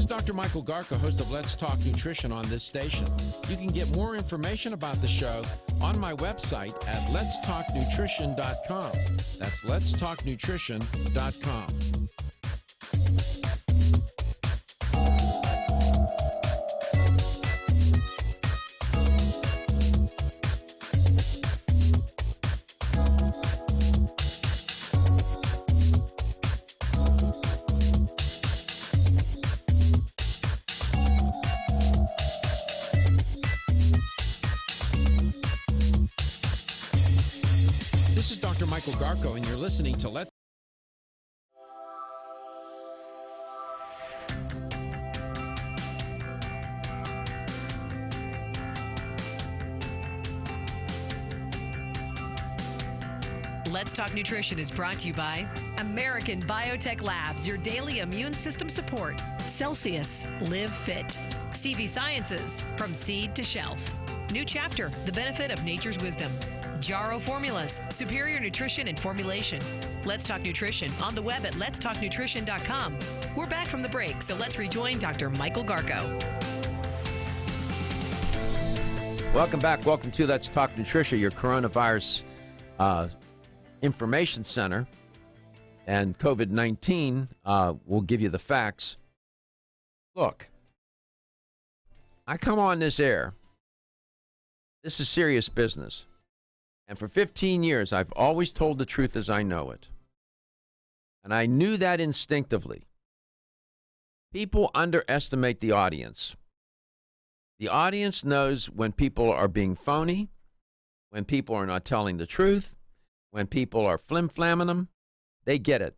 Dr. Michael Garko, host of Let's Talk Nutrition on this station. You can get more information about the show on my website at letstalknutrition.com. That's letstalknutrition.com. This is Dr. Michael Garko, and you're listening to Let's Talk Nutrition is brought to you by American Biotech Labs, your daily immune system support. Celsius, live fit. CV Sciences, from seed to shelf. New Chapter, the benefit of nature's wisdom. Jarrow Formulas, superior nutrition and formulation. Let's Talk Nutrition on the web at letstalknutrition.com. We're back from the break, so let's rejoin Dr. Michael Garko. Welcome back. Welcome to Let's Talk Nutrition, your coronavirus information center. And COVID-19 will give you the facts. Look, I come on this air. This is serious business. And for 15 years, I've always told the truth as I know it. And I knew that instinctively. People underestimate the audience. The audience knows when people are being phony, when people are not telling the truth, when people are flim-flamming them. They get it.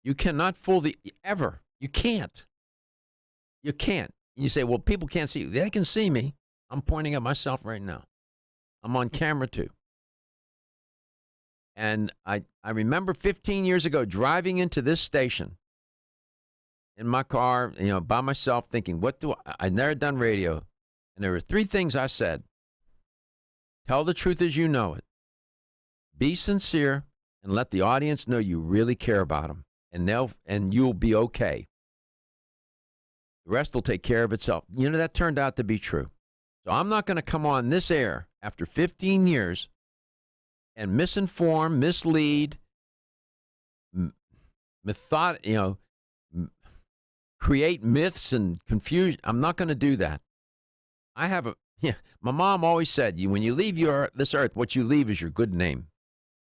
You cannot fool ever. You can't. You can't. You say, well, people can't see you. They can see me. I'm pointing at myself right now. I'm on camera too. And I remember 15 years ago driving into this station in my car, by myself thinking, I'd never done radio. And there were three things I said. Tell the truth as you know it. Be sincere and let the audience know you really care about them. And you'll be okay. The rest will take care of itself. That turned out to be true. So I'm not going to come on this air after 15 years and misinform, mislead, create myths and confusion. I'm not going to do that. My mom always said, when you leave this earth, what you leave is your good name.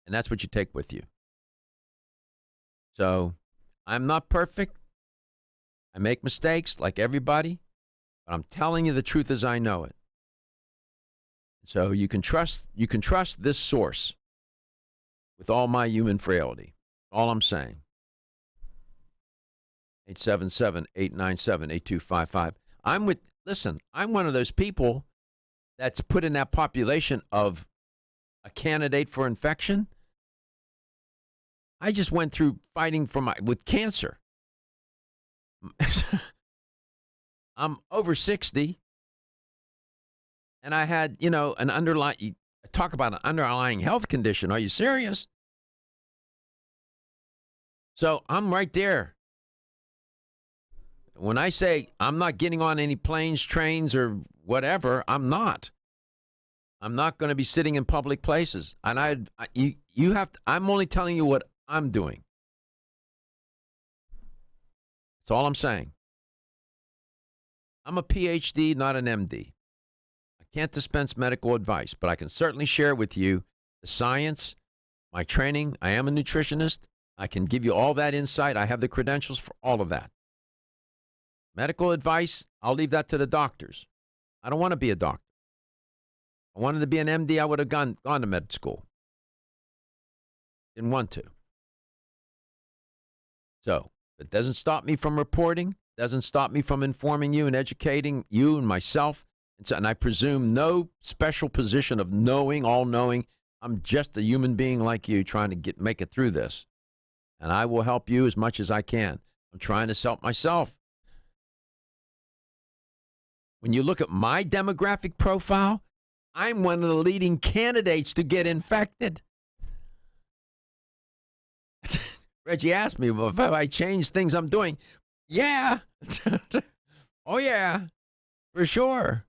And that's what you take with you. So I'm not perfect. I make mistakes like everybody, but I'm telling you the truth as I know it. So you can trust this source with all my human frailty. All I'm saying. 877-897-8255. I'm one of those people that's put in that population of a candidate for infection. I just went through fighting with cancer. I'm over 60. And I had, talk about an underlying health condition. Are you serious? So I'm right there. When I say I'm not getting on any planes, trains, or whatever, I'm not. I'm not going to be sitting in public places. And I'm only telling you what I'm doing. That's all I'm saying. I'm a PhD, not an MD. I can't dispense medical advice, but I can certainly share with you the science, my training. I am a nutritionist. I can give you all that insight. I have the credentials for all of that. Medical advice, I'll leave that to the doctors. I don't want to be a doctor. I wanted to be an MD, I would have gone to med school. Didn't want to. So it doesn't stop me from reporting, doesn't stop me from informing you and educating you and myself. And I presume no special position of knowing, all-knowing. I'm just a human being like you trying to make it through this. And I will help you as much as I can. I'm trying to help myself. When you look at my demographic profile, I'm one of the leading candidates to get infected. Reggie asked me if I changed things I'm doing. Yeah. Oh, yeah, for sure.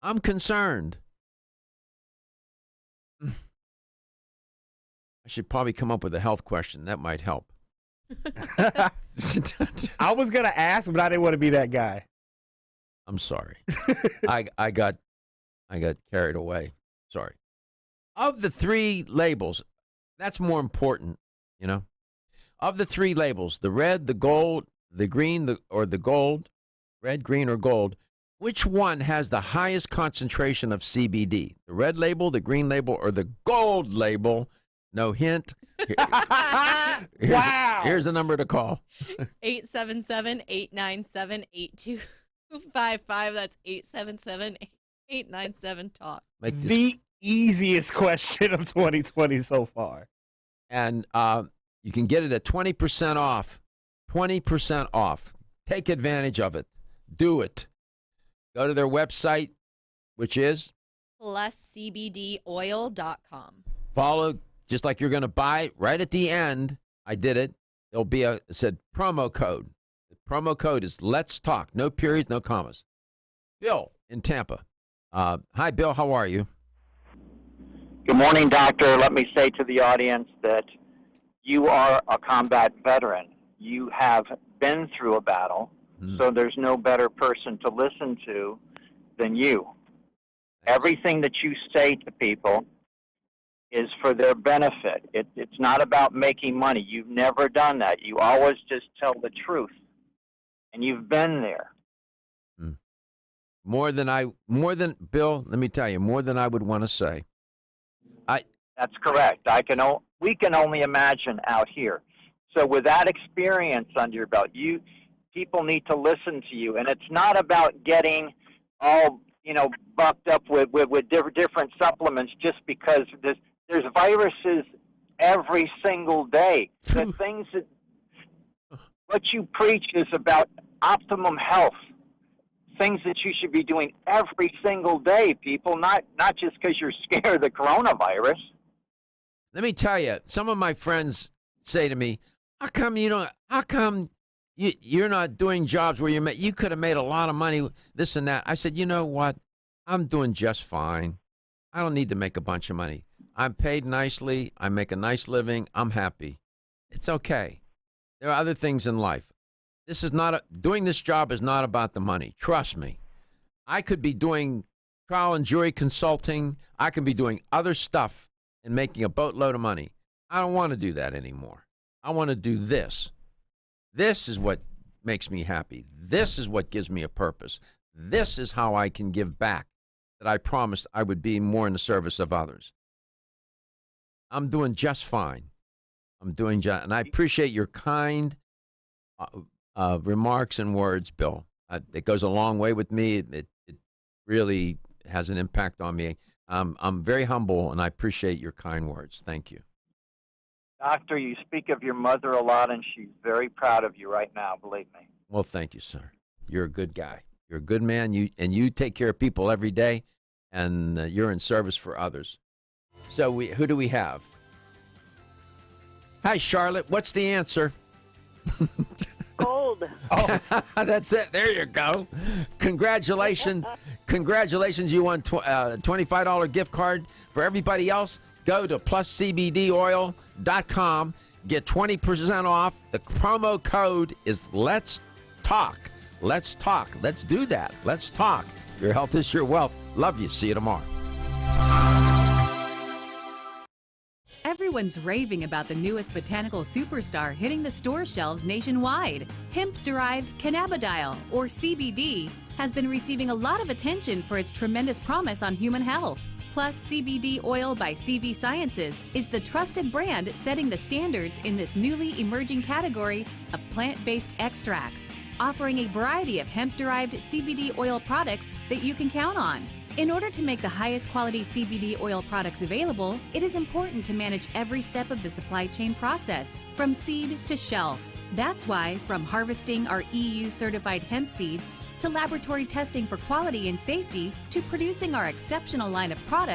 I'm concerned. I should probably come up with a health question. That might help. I was going to ask, but I didn't want to be that guy. I'm sorry. I got carried away. Sorry. Of the 3 labels, that's more important, you know. Of the 3 labels, the red, the gold, the green, or the gold, red, green, or gold, which one has the highest concentration of CBD? The red label, the green label, or the gold label? No hint. Wow. Here's a number to call. 877-897-8255. That's 877-897-TALK. The easiest question of 2020 so far. And you can get it at 20% off. 20% off. Take advantage of it. Do it. Go to their website, which is pluscbdoil.com. Follow, just like you're going to buy right at the end. I did it. There'll be it said promo code. The promo code is Let's Talk. No periods, no commas. Bill in Tampa. Hi, Bill. How are you? Good morning, doctor. Let me say to the audience that you are a combat veteran. You have been through a battle, so there's no better person to listen to than you. Everything that you say to people is for their benefit. It's not about making money. You've never done that. You always just tell the truth, and you've been there. More than Bill, let me tell you, more than I would want to say. That's correct. We can only imagine out here. So with that experience under your belt, people need to listen to you, and it's not about getting all bucked up with different supplements just because there's viruses every single day. The things that what you preach is about optimum health. Things that you should be doing every single day, people, not just because you're scared of the coronavirus. Let me tell you, some of my friends say to me, how come you're not doing jobs where you could have made a lot of money, this and that? I said, you know what? I'm doing just fine. I don't need to make a bunch of money. I'm paid nicely. I make a nice living. I'm happy. It's okay. There are other things in life. Doing this job is not about the money. Trust me. I could be doing trial and jury consulting. I could be doing other stuff and making a boatload of money. I don't want to do that anymore. I want to do this. This is what makes me happy. This is what gives me a purpose. This is how I can give back that I promised I would be more in the service of others. I'm doing just fine. And I appreciate your kind remarks and words, Bill. It goes a long way with me. It really has an impact on me. I'm very humble, and I appreciate your kind words. Thank you. Doctor, you speak of your mother a lot, and she's very proud of you right now, believe me. Well, thank you, sir. You're a good guy. You're a good man. You take care of people every day, and you're in service for others. So who do we have? Hi, Charlotte. What's the answer? Gold. Oh, that's it. There you go. Congratulations. Congratulations. You won a $25 gift card. For everybody else, go to pluscbdoil.com. Get 20% off. The promo code is Let's Talk. Let's talk. Let's do that. Let's talk. Your health is your wealth. Love you. See you tomorrow. Everyone's raving about the newest botanical superstar hitting the store shelves nationwide. Hemp-derived cannabidiol, or CBD, has been receiving a lot of attention for its tremendous promise on human health. Plus CBD Oil by CV Sciences is the trusted brand setting the standards in this newly emerging category of plant-based extracts, offering a variety of hemp-derived CBD oil products that you can count on. In order to make the highest quality CBD oil products available, it is important to manage every step of the supply chain process, from seed to shelf. That's why, from harvesting our EU-certified hemp seeds, to laboratory testing for quality and safety, to producing our exceptional line of products,